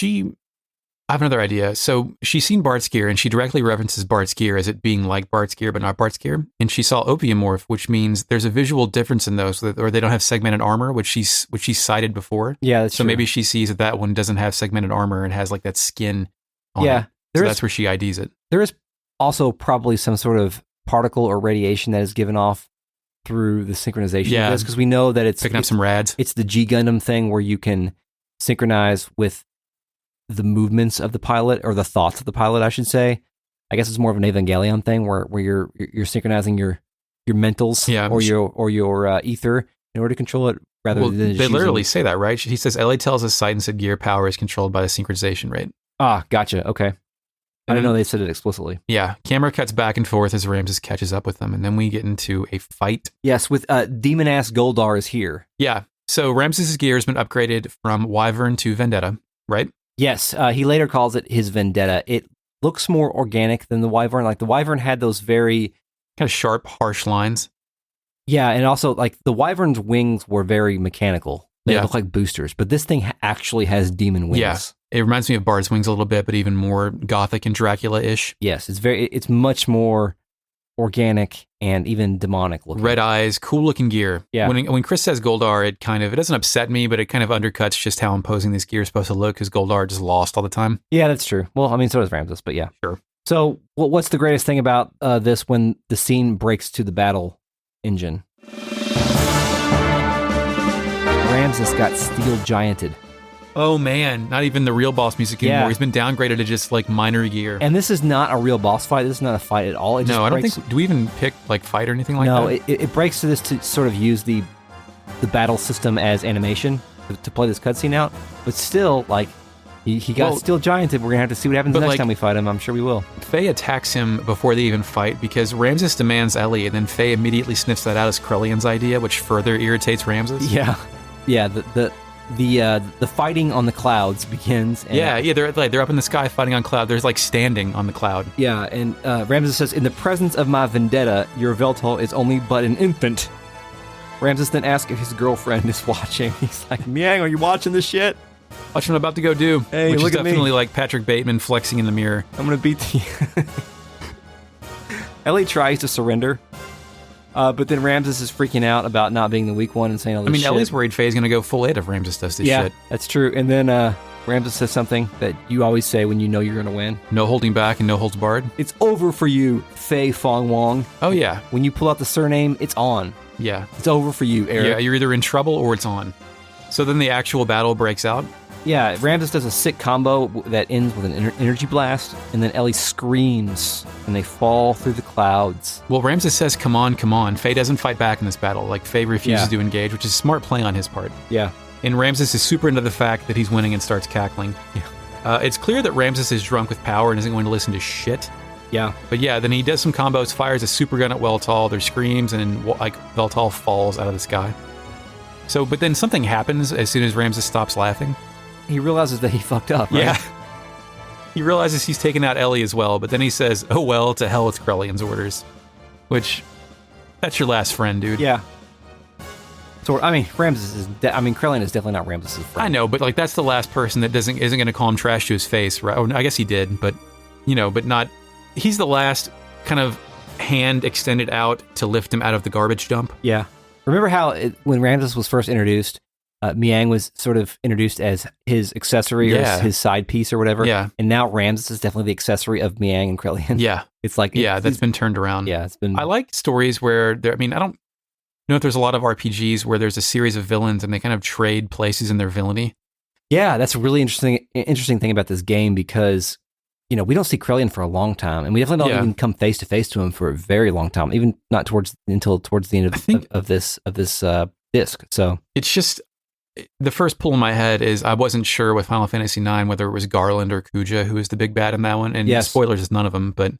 Speaker 2: I have another idea. So she's seen Bart's gear, and she directly references Bart's gear as it being like Bart's gear, but not Bart's gear. And she saw opiumorph, which means there's a visual difference in those, or they don't have segmented armor, which she cited before.
Speaker 1: Yeah, that's
Speaker 2: so
Speaker 1: true.
Speaker 2: maybe she sees that one doesn't have segmented armor and has like that skin on it. So that's where she IDs it.
Speaker 1: There is also probably some sort of particle or radiation that is given off through the synchronization of this, because we know that it's
Speaker 2: picking up some rads.
Speaker 1: It's the G Gundam thing where you can synchronize with the movements of the pilot, or the thoughts of the pilot, I should say. I guess it's more of an Evangelion thing where you're synchronizing your mentals or your ether in order to control it, rather than
Speaker 2: they
Speaker 1: just
Speaker 2: literally say that, right? He says Ellie tells us Citan said gear power is controlled by the synchronization rate.
Speaker 1: Ah, gotcha. Okay. I didn't know they said it explicitly.
Speaker 2: Yeah. Camera cuts back and forth as Ramsus catches up with them, and then we get into a fight.
Speaker 1: Yes, with demon-ass Goldar is here.
Speaker 2: Yeah. So Ramsus' gear has been upgraded from Wyvern to Vendetta, right?
Speaker 1: Yes. He later calls it his Vendetta. It looks more organic than the Wyvern. Like, the Wyvern had those very...
Speaker 2: kind of sharp, harsh lines.
Speaker 1: Yeah, and also, like, the Wyvern's wings were very mechanical. They look like boosters, but this thing actually has demon wings.
Speaker 2: Yeah. It reminds me of Bard's wings a little bit, but even more gothic and Dracula-ish.
Speaker 1: Yes, it's much more organic and even demonic looking.
Speaker 2: Red eyes, cool looking gear.
Speaker 1: Yeah.
Speaker 2: When Chris says Goldar, it doesn't upset me, but it kind of undercuts just how imposing this gear is supposed to look, because Goldar just lost all the time.
Speaker 1: Yeah, that's true. Well, I mean, so does Ramsus, but yeah.
Speaker 2: Sure.
Speaker 1: So, what's the greatest thing about this when the scene breaks to the battle engine? Ramsus got steel gianted.
Speaker 2: Oh man, not even the real boss music anymore. He's been downgraded to just like minor gear.
Speaker 1: And this is not a real boss fight. This is not a fight at all.
Speaker 2: I don't think. Do we even pick like fight or anything like that?
Speaker 1: No, it breaks to this to sort of use the battle system as animation to play this cutscene out. But still, like, he got steel gianted. We're gonna have to see what happens next time we fight him. I'm sure we will.
Speaker 2: Fei attacks him before they even fight because Ramsus demands Ellie, and then Fei immediately sniffs that out as Krellian's idea, which further irritates Ramsus.
Speaker 1: Yeah. The fighting on the clouds begins. And
Speaker 2: they're up in the sky fighting on cloud. There's like standing on the cloud.
Speaker 1: Yeah, and Ramsus says, "In the presence of my Vendetta, your Weltall is only but an infant." Ramsus then asks if his girlfriend is watching. He's like, "Miang, are you watching this shit?"
Speaker 2: Watch what I'm about to go do.
Speaker 1: Hey,
Speaker 2: which
Speaker 1: look
Speaker 2: is
Speaker 1: at me.
Speaker 2: definitely like Patrick Bateman flexing in the mirror.
Speaker 1: I'm gonna beat the. Ellie tries to surrender. But then Ramsus is freaking out about not being the weak one and saying all this shit.
Speaker 2: Ellie's worried Faye's going to go full 8 if Ramsus does this shit.
Speaker 1: Yeah, that's true. And then Ramsus says something that you always say when you know you're going to win.
Speaker 2: No holding back and no holds barred.
Speaker 1: It's over for you, Fei Fong Wong.
Speaker 2: Oh, yeah.
Speaker 1: When you pull out the surname, it's on.
Speaker 2: Yeah.
Speaker 1: It's over for you, Eric.
Speaker 2: Yeah, you're either in trouble or it's on. So then the actual battle breaks out.
Speaker 1: Yeah, Ramsus does a sick combo that ends with an energy blast, and then Ellie screams, and they fall through the clouds.
Speaker 2: Well, Ramsus says, come on, come on. Faye doesn't fight back in this battle. Like, Faye refuses to engage, which is smart play on his part.
Speaker 1: Yeah.
Speaker 2: And Ramsus is super into the fact that he's winning and starts cackling.
Speaker 1: Yeah.
Speaker 2: It's clear that Ramsus is drunk with power and isn't going to listen to shit.
Speaker 1: Yeah.
Speaker 2: But yeah, then he does some combos, fires a super gun at Weltall, there's screams, and like Weltall falls out of the sky. So, but then something happens as soon as Ramsus stops laughing.
Speaker 1: He realizes that he fucked up, right?
Speaker 2: Yeah. He realizes he's taken out Ellie as well, but then he says, oh well, to hell with Krellian's orders. Which, that's your last friend, dude.
Speaker 1: Yeah. So, I mean, Krellian is definitely not Ramsus' friend.
Speaker 2: I know, but like that's the last person that isn't going to call him trash to his face, right? Oh, I guess he did, but, but not... He's the last kind of hand extended out to lift him out of the garbage dump.
Speaker 1: Yeah. Remember how when Ramsus was first introduced, Miang was sort of introduced as his accessory or his side piece or whatever.
Speaker 2: Yeah.
Speaker 1: And now Ramsus is definitely the accessory of Miang and Krellian.
Speaker 2: Yeah.
Speaker 1: It's like...
Speaker 2: that's been turned around.
Speaker 1: Yeah, it's been...
Speaker 2: I like stories where I don't know if there's a lot of RPGs where there's a series of villains and they kind of trade places in their villainy.
Speaker 1: Yeah, that's a really interesting thing about this game because, we don't see Krellian for a long time, and we definitely don't even come face to face to him for a very long time, even not until towards the end of this disc. So
Speaker 2: it's just... The first pull in my head is I wasn't sure with Final Fantasy IX whether it was Garland or Kuja who was the big bad in that one. And spoilers, it's none of them. But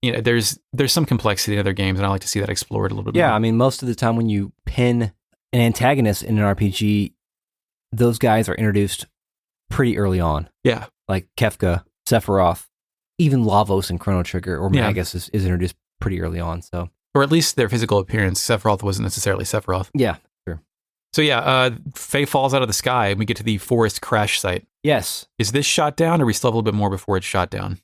Speaker 2: there's some complexity in other games, and I like to see that explored a little bit more.
Speaker 1: Yeah, I mean, most of the time when you pin an antagonist in an RPG, those guys are introduced pretty early on.
Speaker 2: Yeah.
Speaker 1: Like Kefka, Sephiroth, even Lavos and Chrono Trigger or Magus is introduced pretty early on. So,
Speaker 2: or at least their physical appearance. Sephiroth wasn't necessarily Sephiroth.
Speaker 1: Yeah.
Speaker 2: So yeah, Faye falls out of the sky, and we get to the forest crash site.
Speaker 1: Yes.
Speaker 2: Is this shot down, or we still have a little bit more before it's shot down?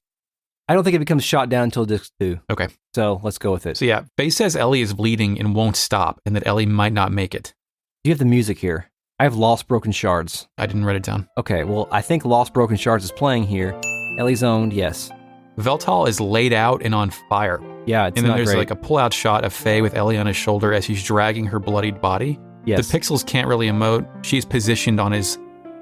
Speaker 1: I don't think it becomes shot down until disc 2.
Speaker 2: Okay.
Speaker 1: So let's go with it.
Speaker 2: So yeah, Fei says Ellie is bleeding and won't stop, and that Ellie might not make it.
Speaker 1: You have the music here. I have Lost Broken Shards.
Speaker 2: I didn't write it down.
Speaker 1: Okay, well, I think Lost Broken Shards is playing here. Ellie's owned, yes.
Speaker 2: Weltall is laid out and on fire.
Speaker 1: Yeah, it's
Speaker 2: And then
Speaker 1: not
Speaker 2: there's
Speaker 1: great.
Speaker 2: like a pull-out shot of Fei with Ellie on his shoulder as he's dragging her bloodied body.
Speaker 1: Yes.
Speaker 2: The pixels can't really emote. She's positioned on his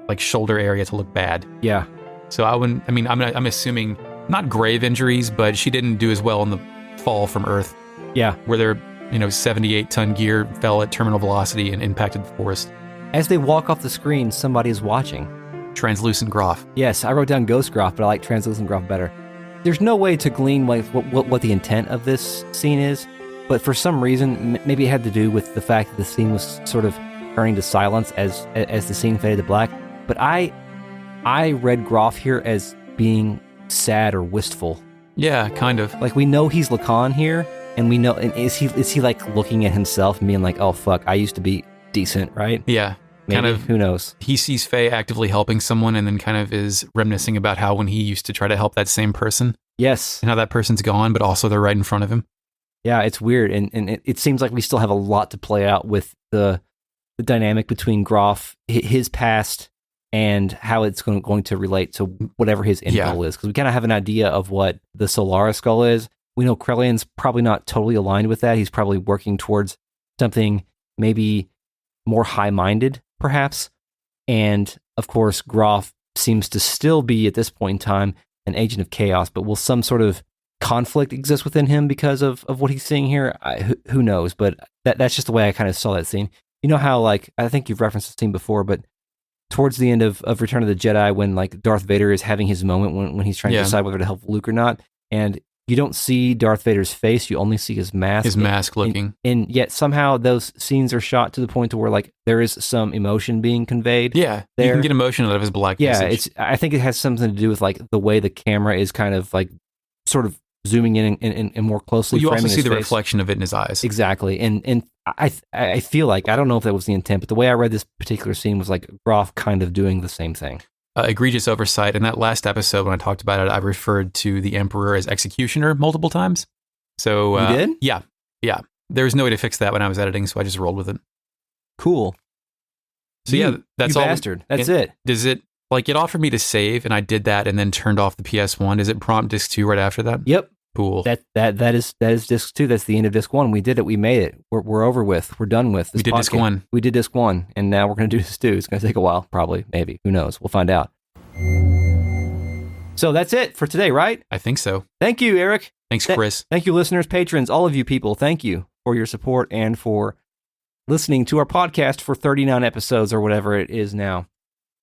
Speaker 2: like shoulder area to look bad.
Speaker 1: Yeah.
Speaker 2: So I'm assuming not grave injuries, but she didn't do as well in the fall from Earth.
Speaker 1: Yeah.
Speaker 2: Where their 78-ton gear fell at terminal velocity and impacted the forest.
Speaker 1: As they walk off the screen, somebody is watching.
Speaker 2: Translucent Grahf.
Speaker 1: Yes, I wrote down Ghost Grahf, but I like Translucent Grahf better. There's no way to glean like what the intent of this scene is, but for some reason, maybe it had to do with the fact that the scene was sort of turning to silence as the scene faded to black. But I read Grahf here as being sad or wistful.
Speaker 2: Yeah, kind of.
Speaker 1: Like we know he's Lacan here, and we know, and is he like looking at himself and being like, oh fuck, I used to be decent, right?
Speaker 2: Yeah.
Speaker 1: Maybe,
Speaker 2: kind of.
Speaker 1: Who knows?
Speaker 2: He sees Fei actively helping someone and then kind of is reminiscing about how when he used to try to help that same person.
Speaker 1: Yes.
Speaker 2: And how that person's gone, but also they're right in front of him.
Speaker 1: Yeah, it's weird. And it seems like we still have a lot to play out with the dynamic between Grahf, his past, and how it's going to relate to whatever his end goal is. Because we kind of have an idea of what the Solaris skull is. We know Krellian's probably not totally aligned with that. He's probably working towards something maybe more high-minded, perhaps. And, of course, Grahf seems to still be, at this point in time, an agent of chaos. But will some sort of conflict exist within him because of what he's seeing here? Who knows? But that's just the way I kind of saw that scene. You know how, like, I think you've referenced this scene before, but towards the end of Return of the Jedi, when, like, Darth Vader is having his moment when he's trying to decide whether to help Luke or not, and you don't see Darth Vader's face, you only see his mask.
Speaker 2: His mask looking.
Speaker 1: And yet somehow those scenes are shot to the point to where like there is some emotion being conveyed.
Speaker 2: Yeah,
Speaker 1: there.
Speaker 2: You can get emotion out of his black visage.
Speaker 1: I think it has something to do with like the way the camera is kind of like sort of zooming in and more closely
Speaker 2: you
Speaker 1: framing
Speaker 2: also see
Speaker 1: his
Speaker 2: the
Speaker 1: face.
Speaker 2: Reflection of it in his eyes.
Speaker 1: Exactly. And I feel like, I don't know if that was the intent, but the way I read this particular scene was like Grahf kind of doing the same thing.
Speaker 2: Egregious oversight. In that last episode, when I talked about it, I referred to the Emperor as executioner multiple times. So
Speaker 1: you did?
Speaker 2: Yeah. There was no way to fix that when I was editing, so I just rolled with it.
Speaker 1: Cool.
Speaker 2: So that's
Speaker 1: you
Speaker 2: all.
Speaker 1: Bastard. That's it.
Speaker 2: Does it like it offered me to save, and I did that, and then turned off the PS1? Does it prompt disc 2 right after that?
Speaker 1: Yep.
Speaker 2: Cool.
Speaker 1: That is disc 2. That's the end of disc 1. We did it. We made it. We're over with. We're done with this.
Speaker 2: We did disc 1.
Speaker 1: We did disc 1, and now we're going to do disc 2. It's going to take a while, probably, maybe. Who knows? We'll find out. So that's it for today, right?
Speaker 2: I think so.
Speaker 1: Thank you, Eric.
Speaker 2: Thanks, Chris.
Speaker 1: Thank you, listeners, patrons, all of you people. Thank you for your support and for listening to our podcast for 39 episodes or whatever it is now.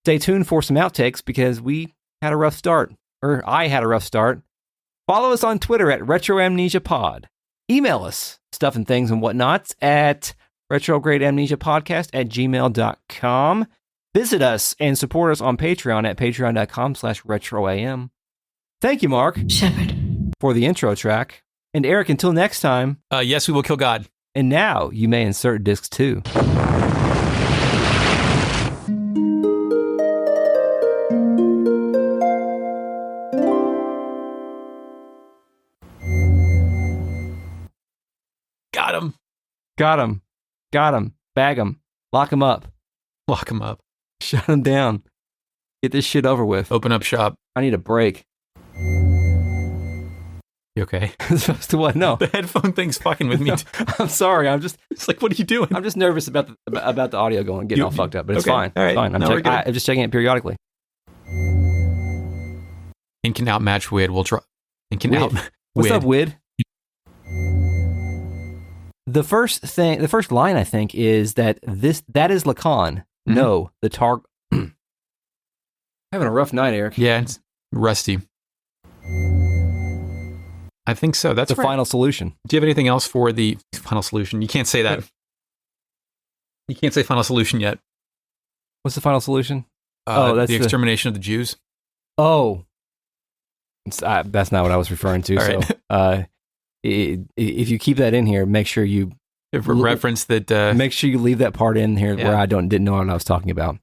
Speaker 1: Stay tuned for some outtakes because we had a rough start, or I had a rough start. Follow us on Twitter at RetroAmnesiaPod. Email us stuff and things and whatnots at retrogradeamnesiapodcast@gmail.com. Visit us and support us on Patreon at patreon.com/retroam. Thank you, Mark.
Speaker 3: Shepard.
Speaker 1: For the intro track. And Eric, until next time.
Speaker 2: Yes, we will kill God.
Speaker 1: And now you may insert disc 2.
Speaker 2: Got him.
Speaker 1: Got him. Got him. Bag him. Lock him up.
Speaker 2: Lock him up.
Speaker 1: Shut him down. Get this shit over with.
Speaker 2: Open up shop.
Speaker 1: I need a break.
Speaker 2: You okay?
Speaker 1: Supposed to what? No.
Speaker 2: The headphone thing's fucking with me.
Speaker 1: No, I'm sorry.
Speaker 2: It's like, what are you doing?
Speaker 1: I'm just nervous about the audio getting all fucked up, but it's
Speaker 2: okay.
Speaker 1: fine.
Speaker 2: All right.
Speaker 1: It's fine. I'm just checking it periodically.
Speaker 2: In can outmatch Wid. We'll try. In can out.
Speaker 1: What's up, Wid? The first line I think is that that is Lacan. Mm-hmm. No, the target. Having a rough night, Eric.
Speaker 2: Yeah, it's rusty. I think so. That's
Speaker 1: the final solution.
Speaker 2: Do you have anything else for the final solution? You can't say that. You can't say final solution yet.
Speaker 1: What's the final solution?
Speaker 2: That's the extermination of the Jews.
Speaker 1: Oh, that's not what I was referring to.
Speaker 2: All
Speaker 1: right. If you keep that in here, make sure you
Speaker 2: reference that.
Speaker 1: Make sure you leave that part in here where I didn't know what I was talking about.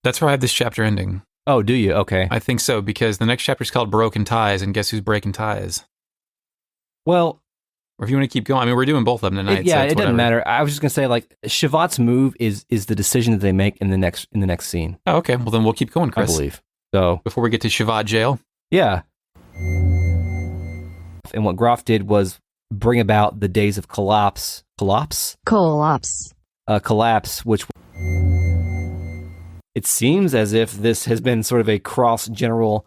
Speaker 2: That's where I have this chapter ending.
Speaker 1: Oh, do you? Okay.
Speaker 2: I think so, because the next chapter is called Broken Ties, and guess who's breaking ties?
Speaker 1: Well,
Speaker 2: or if you want to keep going, I mean, we're doing both of them tonight.
Speaker 1: Yeah,
Speaker 2: so
Speaker 1: it doesn't
Speaker 2: whatever.
Speaker 1: matter. I was just gonna say, like, Shevat's move is the decision that they make in the next scene.
Speaker 2: Oh, okay. Well, then we'll keep going, Chris.
Speaker 1: I believe so.
Speaker 2: Before we get to Shevat jail.
Speaker 1: Yeah. And what Grahf did was bring about the days of collapse, which it seems as if this has been sort of a cross-generational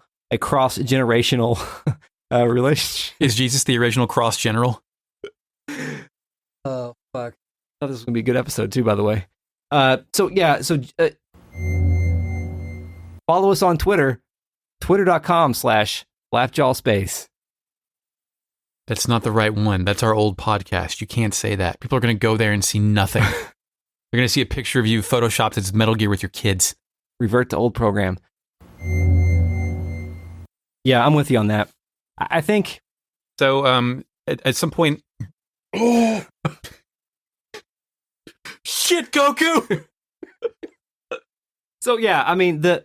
Speaker 1: relationship.
Speaker 2: Is Jesus the original cross-general?
Speaker 1: Oh, fuck. I thought this was going to be a good episode, too, by the way. Follow us on Twitter, twitter.com/laughjawspace.
Speaker 2: That's not the right one. That's our old podcast. You can't say that. People are going to go there and see nothing. They're going to see a picture of you photoshopped as Metal Gear with your kids.
Speaker 1: Revert to old program. Yeah, I'm with you on that. I think...
Speaker 2: So, at some point... Oh! Shit, Goku!
Speaker 1: So, yeah, I mean, the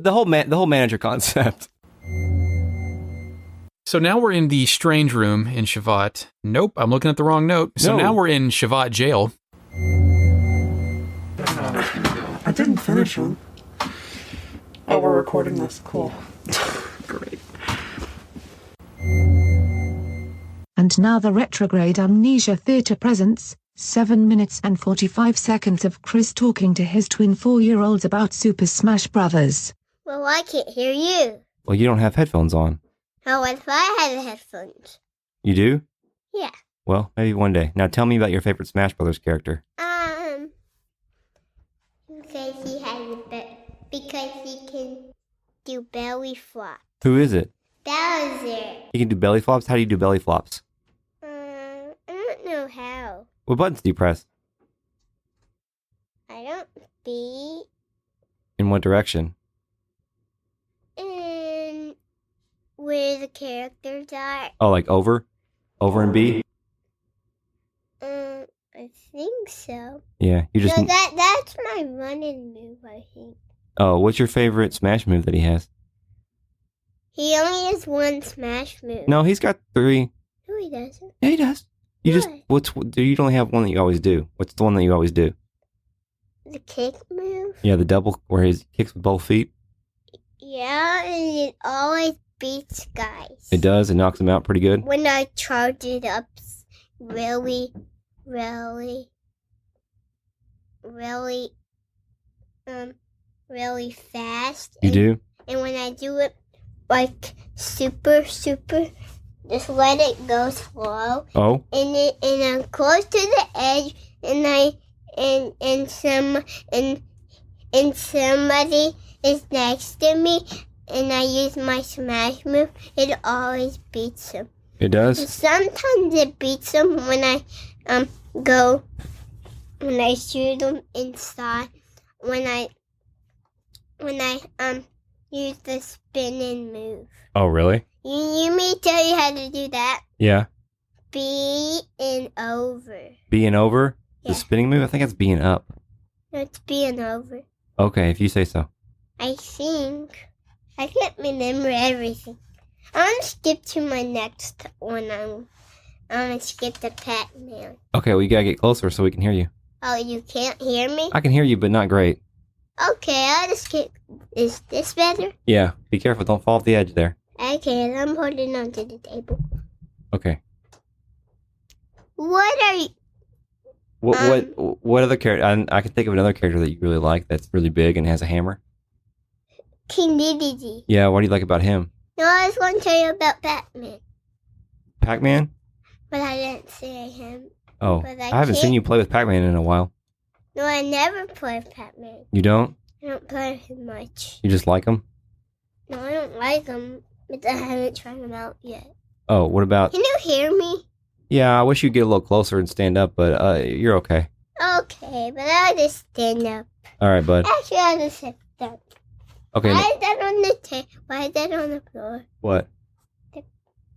Speaker 1: whole manager concept.
Speaker 2: So now we're in the strange room in Shevat. Nope, I'm looking at the wrong note. So now we're in Shevat jail.
Speaker 12: I didn't finish them. Oh, we're recording this. Cool. Great.
Speaker 15: And now the Retrograde Amnesia Theater presents 7 minutes and 45 seconds of Chris talking to his twin 4-year-olds about Super Smash Brothers.
Speaker 3: Well, I can't hear you.
Speaker 1: Well, you don't have headphones on.
Speaker 3: How if I had headphones?
Speaker 1: You do?
Speaker 3: Yeah.
Speaker 1: Well, maybe one day. Now tell me about your favorite Smash Brothers character.
Speaker 3: Because he can do belly flops.
Speaker 1: Who is it?
Speaker 3: Bowser.
Speaker 1: He can do belly flops? How do you do belly flops?
Speaker 3: I don't know how.
Speaker 1: What buttons do you press?
Speaker 3: I don't beat.
Speaker 1: In what direction?
Speaker 3: And where the characters are.
Speaker 1: Oh, like over? Over and B?
Speaker 3: I think so.
Speaker 1: Yeah, you just...
Speaker 3: No, that's my running move, I think.
Speaker 1: Oh, what's your favorite Smash move that he has?
Speaker 3: He only has one Smash move.
Speaker 1: No, he's got 3.
Speaker 3: No, he doesn't.
Speaker 1: Yeah, he does. You you don't have one that you always do. What's the one that you always do?
Speaker 3: The kick move?
Speaker 1: Yeah, the double where he kicks with both feet.
Speaker 3: Yeah, and it always beats guys.
Speaker 1: It does. It knocks them out pretty good.
Speaker 3: When I charge it up really fast.
Speaker 1: You do?
Speaker 3: And when I do it like super, just let it go slow.
Speaker 1: Oh.
Speaker 3: And I'm close to the edge, and somebody is next to me, and I use my smash move. It always beats them.
Speaker 1: It does?
Speaker 3: Sometimes it beats them when I shoot them inside. When I use the spinning move.
Speaker 1: Oh, really?
Speaker 3: You may tell you how to do that.
Speaker 1: Yeah.
Speaker 3: B and over.
Speaker 1: B and over?
Speaker 3: Yeah.
Speaker 1: The spinning move? I think it's B and up.
Speaker 3: No, it's B and over.
Speaker 1: Okay, if you say so.
Speaker 3: I think. I can't remember everything. I'm going to skip to my next one. I'm going to skip the Pac-Man.
Speaker 1: Okay, well, you gotta get closer so we can hear you.
Speaker 3: Oh, you can't hear me?
Speaker 1: I can hear you, but not great.
Speaker 3: Okay, I'll just skip. Is this better?
Speaker 1: Yeah, be careful. Don't fall off the edge there.
Speaker 3: Okay, I'm holding on to the table.
Speaker 1: Okay.
Speaker 3: What are you...
Speaker 1: What other character? I can think of another character that you really like that's really big and has a hammer.
Speaker 3: King Dedede.
Speaker 1: Yeah, what do you like about him?
Speaker 3: No, I was going to tell you about Pac-Man.
Speaker 1: Pac-Man?
Speaker 3: But I didn't say him.
Speaker 1: Oh, I haven't seen you play with Pac-Man in a while.
Speaker 3: No, I never play with Pac-Man.
Speaker 1: You don't?
Speaker 3: I don't play with him much.
Speaker 1: You just like him?
Speaker 3: No, I don't like him, but I haven't tried him out yet.
Speaker 1: Oh, what about...
Speaker 3: Can you hear me?
Speaker 1: Yeah, I wish you'd get a little closer and stand up, but you're okay.
Speaker 3: Okay, but I'll just stand up.
Speaker 1: All right, bud.
Speaker 3: Actually, I'll just sit down.
Speaker 1: Okay.
Speaker 3: Why is that on the Why is that on the floor?
Speaker 1: What?
Speaker 3: The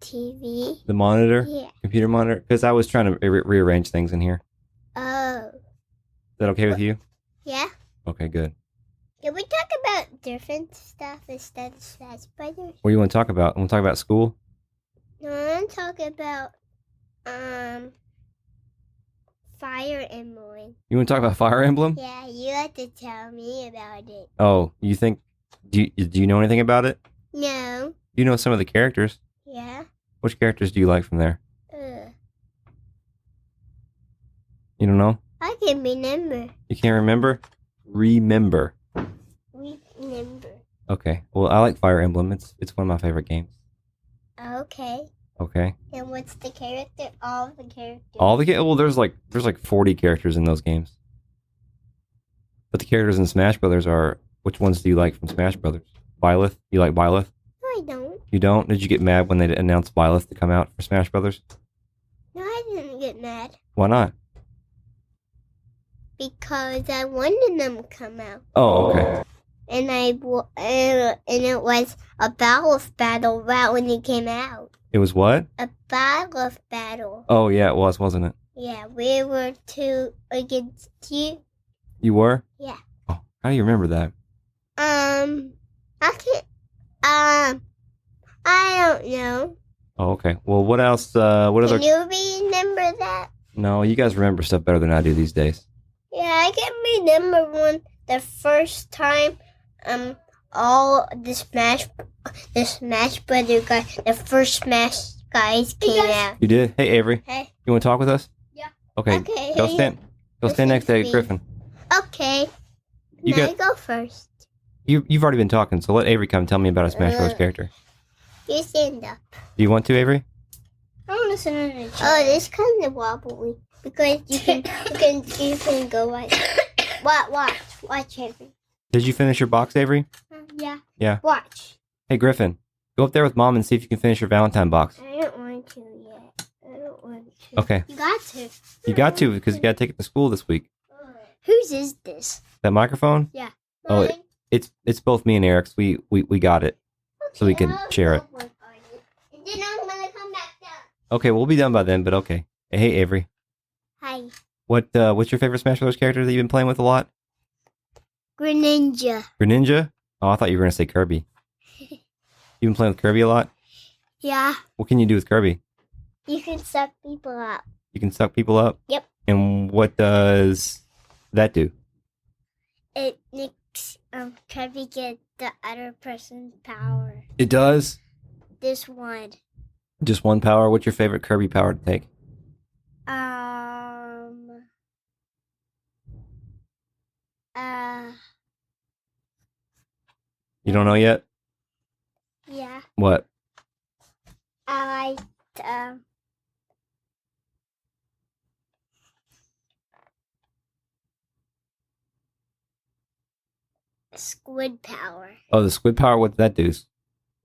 Speaker 3: TV.
Speaker 1: The monitor?
Speaker 3: Yeah.
Speaker 1: Computer monitor? Because I was trying to rearrange things in here.
Speaker 3: Oh.
Speaker 1: Is that okay with you?
Speaker 3: Yeah.
Speaker 1: Okay, good.
Speaker 3: Can we talk about different stuff instead of Smash Brothers?
Speaker 1: What do you want to talk about? Want to talk about school?
Speaker 3: No, I want to talk about Fire Emblem.
Speaker 1: You want to talk about Fire Emblem?
Speaker 3: Yeah, you have to tell me about it.
Speaker 1: Oh, you think? Do you know anything about it?
Speaker 3: No.
Speaker 1: You know some of the characters.
Speaker 3: Yeah.
Speaker 1: Which characters do you like from there? You don't know?
Speaker 3: I can remember.
Speaker 1: You can't remember? Remember.
Speaker 3: Remember.
Speaker 1: Okay. Well, I like Fire Emblem. It's one of my favorite games.
Speaker 3: Okay.
Speaker 1: Okay.
Speaker 3: And what's the character? All the characters.
Speaker 1: Well, there's like 40 characters in those games. But the characters in Smash Brothers are, which ones do you like from Smash Brothers? Byleth? You like Byleth?
Speaker 3: No, I don't.
Speaker 1: You don't? Did you get mad when they announced Byleth to come out for Smash Brothers?
Speaker 3: No, I didn't get mad.
Speaker 1: Why not?
Speaker 3: Because I wanted them to come out.
Speaker 1: Oh, okay.
Speaker 3: And it was a battle right when it came out.
Speaker 1: It was what?
Speaker 3: A battle.
Speaker 1: Oh, yeah, it was, wasn't it?
Speaker 3: Yeah, we were two against you.
Speaker 1: You were?
Speaker 3: Yeah.
Speaker 1: Oh, how do you remember that?
Speaker 3: I can't. I don't know.
Speaker 1: Oh, okay. Well, what else? What other?
Speaker 3: Can you remember that?
Speaker 1: No, you guys remember stuff better than I do these days.
Speaker 3: Yeah, I can remember when the first time, all the Smash Brother guys, the first Smash guys came out.
Speaker 1: You did? Hey, Avery.
Speaker 3: Hey.
Speaker 1: You want to talk with us?
Speaker 3: Yeah.
Speaker 1: Okay.
Speaker 3: Okay.
Speaker 1: Go stand next to Griffin.
Speaker 3: Okay.
Speaker 1: You
Speaker 3: go first.
Speaker 1: You've already been talking, so let Avery come tell me about a Smash Bros. Character.
Speaker 3: You stand up.
Speaker 1: Do you want to, Avery?
Speaker 3: I want to sit on the chair. Oh, this kind of wobbly because you can go like watch Avery.
Speaker 1: Did you finish your box, Avery?
Speaker 3: Yeah.
Speaker 1: Yeah.
Speaker 3: Watch.
Speaker 1: Hey, Griffin, go up there with Mom and see if you can finish your Valentine box.
Speaker 3: I don't want to yet. I don't want to.
Speaker 1: Okay.
Speaker 3: You got to.
Speaker 1: You got to because you got to take it to school this week.
Speaker 3: Whose is this?
Speaker 1: That microphone?
Speaker 3: Yeah.
Speaker 1: Oh, it's both me and Eric's. We got it, so we can share it.
Speaker 3: And then I'm gonna come back down.
Speaker 1: Okay, we'll be done by then, but okay. Hey, Avery.
Speaker 3: Hi.
Speaker 1: What's your favorite Smash Bros. Character that you've been playing with a lot?
Speaker 3: Greninja.
Speaker 1: Greninja? Oh, I thought you were gonna say Kirby. You've been playing with Kirby a lot?
Speaker 3: Yeah.
Speaker 1: What can you do with Kirby?
Speaker 3: You can suck people up.
Speaker 1: You can suck people up?
Speaker 3: Yep.
Speaker 1: And what does that do?
Speaker 3: It makes Kirby get the other person's power.
Speaker 1: It does?
Speaker 3: This one.
Speaker 1: Just one power? What's your favorite Kirby power to take? You don't know yet?
Speaker 3: Yeah.
Speaker 1: What?
Speaker 3: I liked, squid power.
Speaker 1: Oh, the squid power, what does that do? Does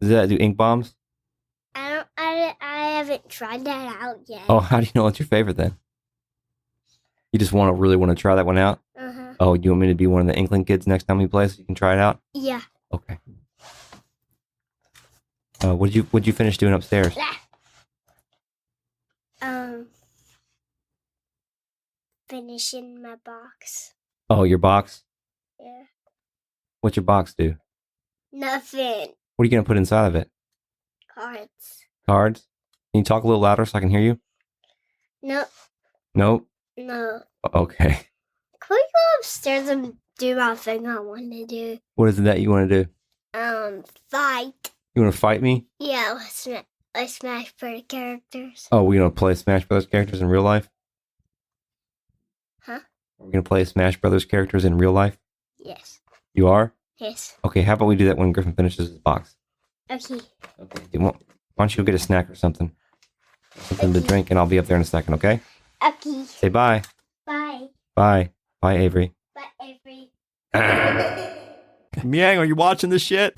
Speaker 1: that do ink bombs?
Speaker 3: I haven't tried that out yet.
Speaker 1: Oh, how do you know what's your favorite then? You just really want to try that one out?
Speaker 3: Uh-huh.
Speaker 1: Oh, you want me to be one of the Inkling kids next time we play so you can try it out?
Speaker 3: Yeah.
Speaker 1: Okay. What'd you finish doing upstairs?
Speaker 3: Finishing my box.
Speaker 1: Oh, your box?
Speaker 3: Yeah.
Speaker 1: What's your box do?
Speaker 3: Nothing.
Speaker 1: What are you going to put inside of it?
Speaker 3: Cards.
Speaker 1: Cards? Can you talk a little louder so I can hear you?
Speaker 3: Nope.
Speaker 1: Nope?
Speaker 3: No.
Speaker 1: Okay.
Speaker 3: Can we go upstairs and do my thing I want to do?
Speaker 1: What is it that you want to do?
Speaker 3: Fight.
Speaker 1: You want to fight me?
Speaker 3: Yeah, let's Smash Bros. Characters.
Speaker 1: Oh, we're going to play Smash Brothers characters in real life?
Speaker 3: Huh?
Speaker 1: We're going to play Smash Brothers characters in real life?
Speaker 3: Yes.
Speaker 1: You are?
Speaker 3: Yes.
Speaker 1: Okay, how about we do that when Griffin finishes his box?
Speaker 3: Okay.
Speaker 1: Okay. Why don't you go get a snack or something? Something to drink, and I'll be up there in a second, okay?
Speaker 3: Okay.
Speaker 1: Say bye.
Speaker 3: Bye.
Speaker 1: Bye. Bye, Avery.
Speaker 3: Bye, Avery.
Speaker 1: Miang, are you watching this shit?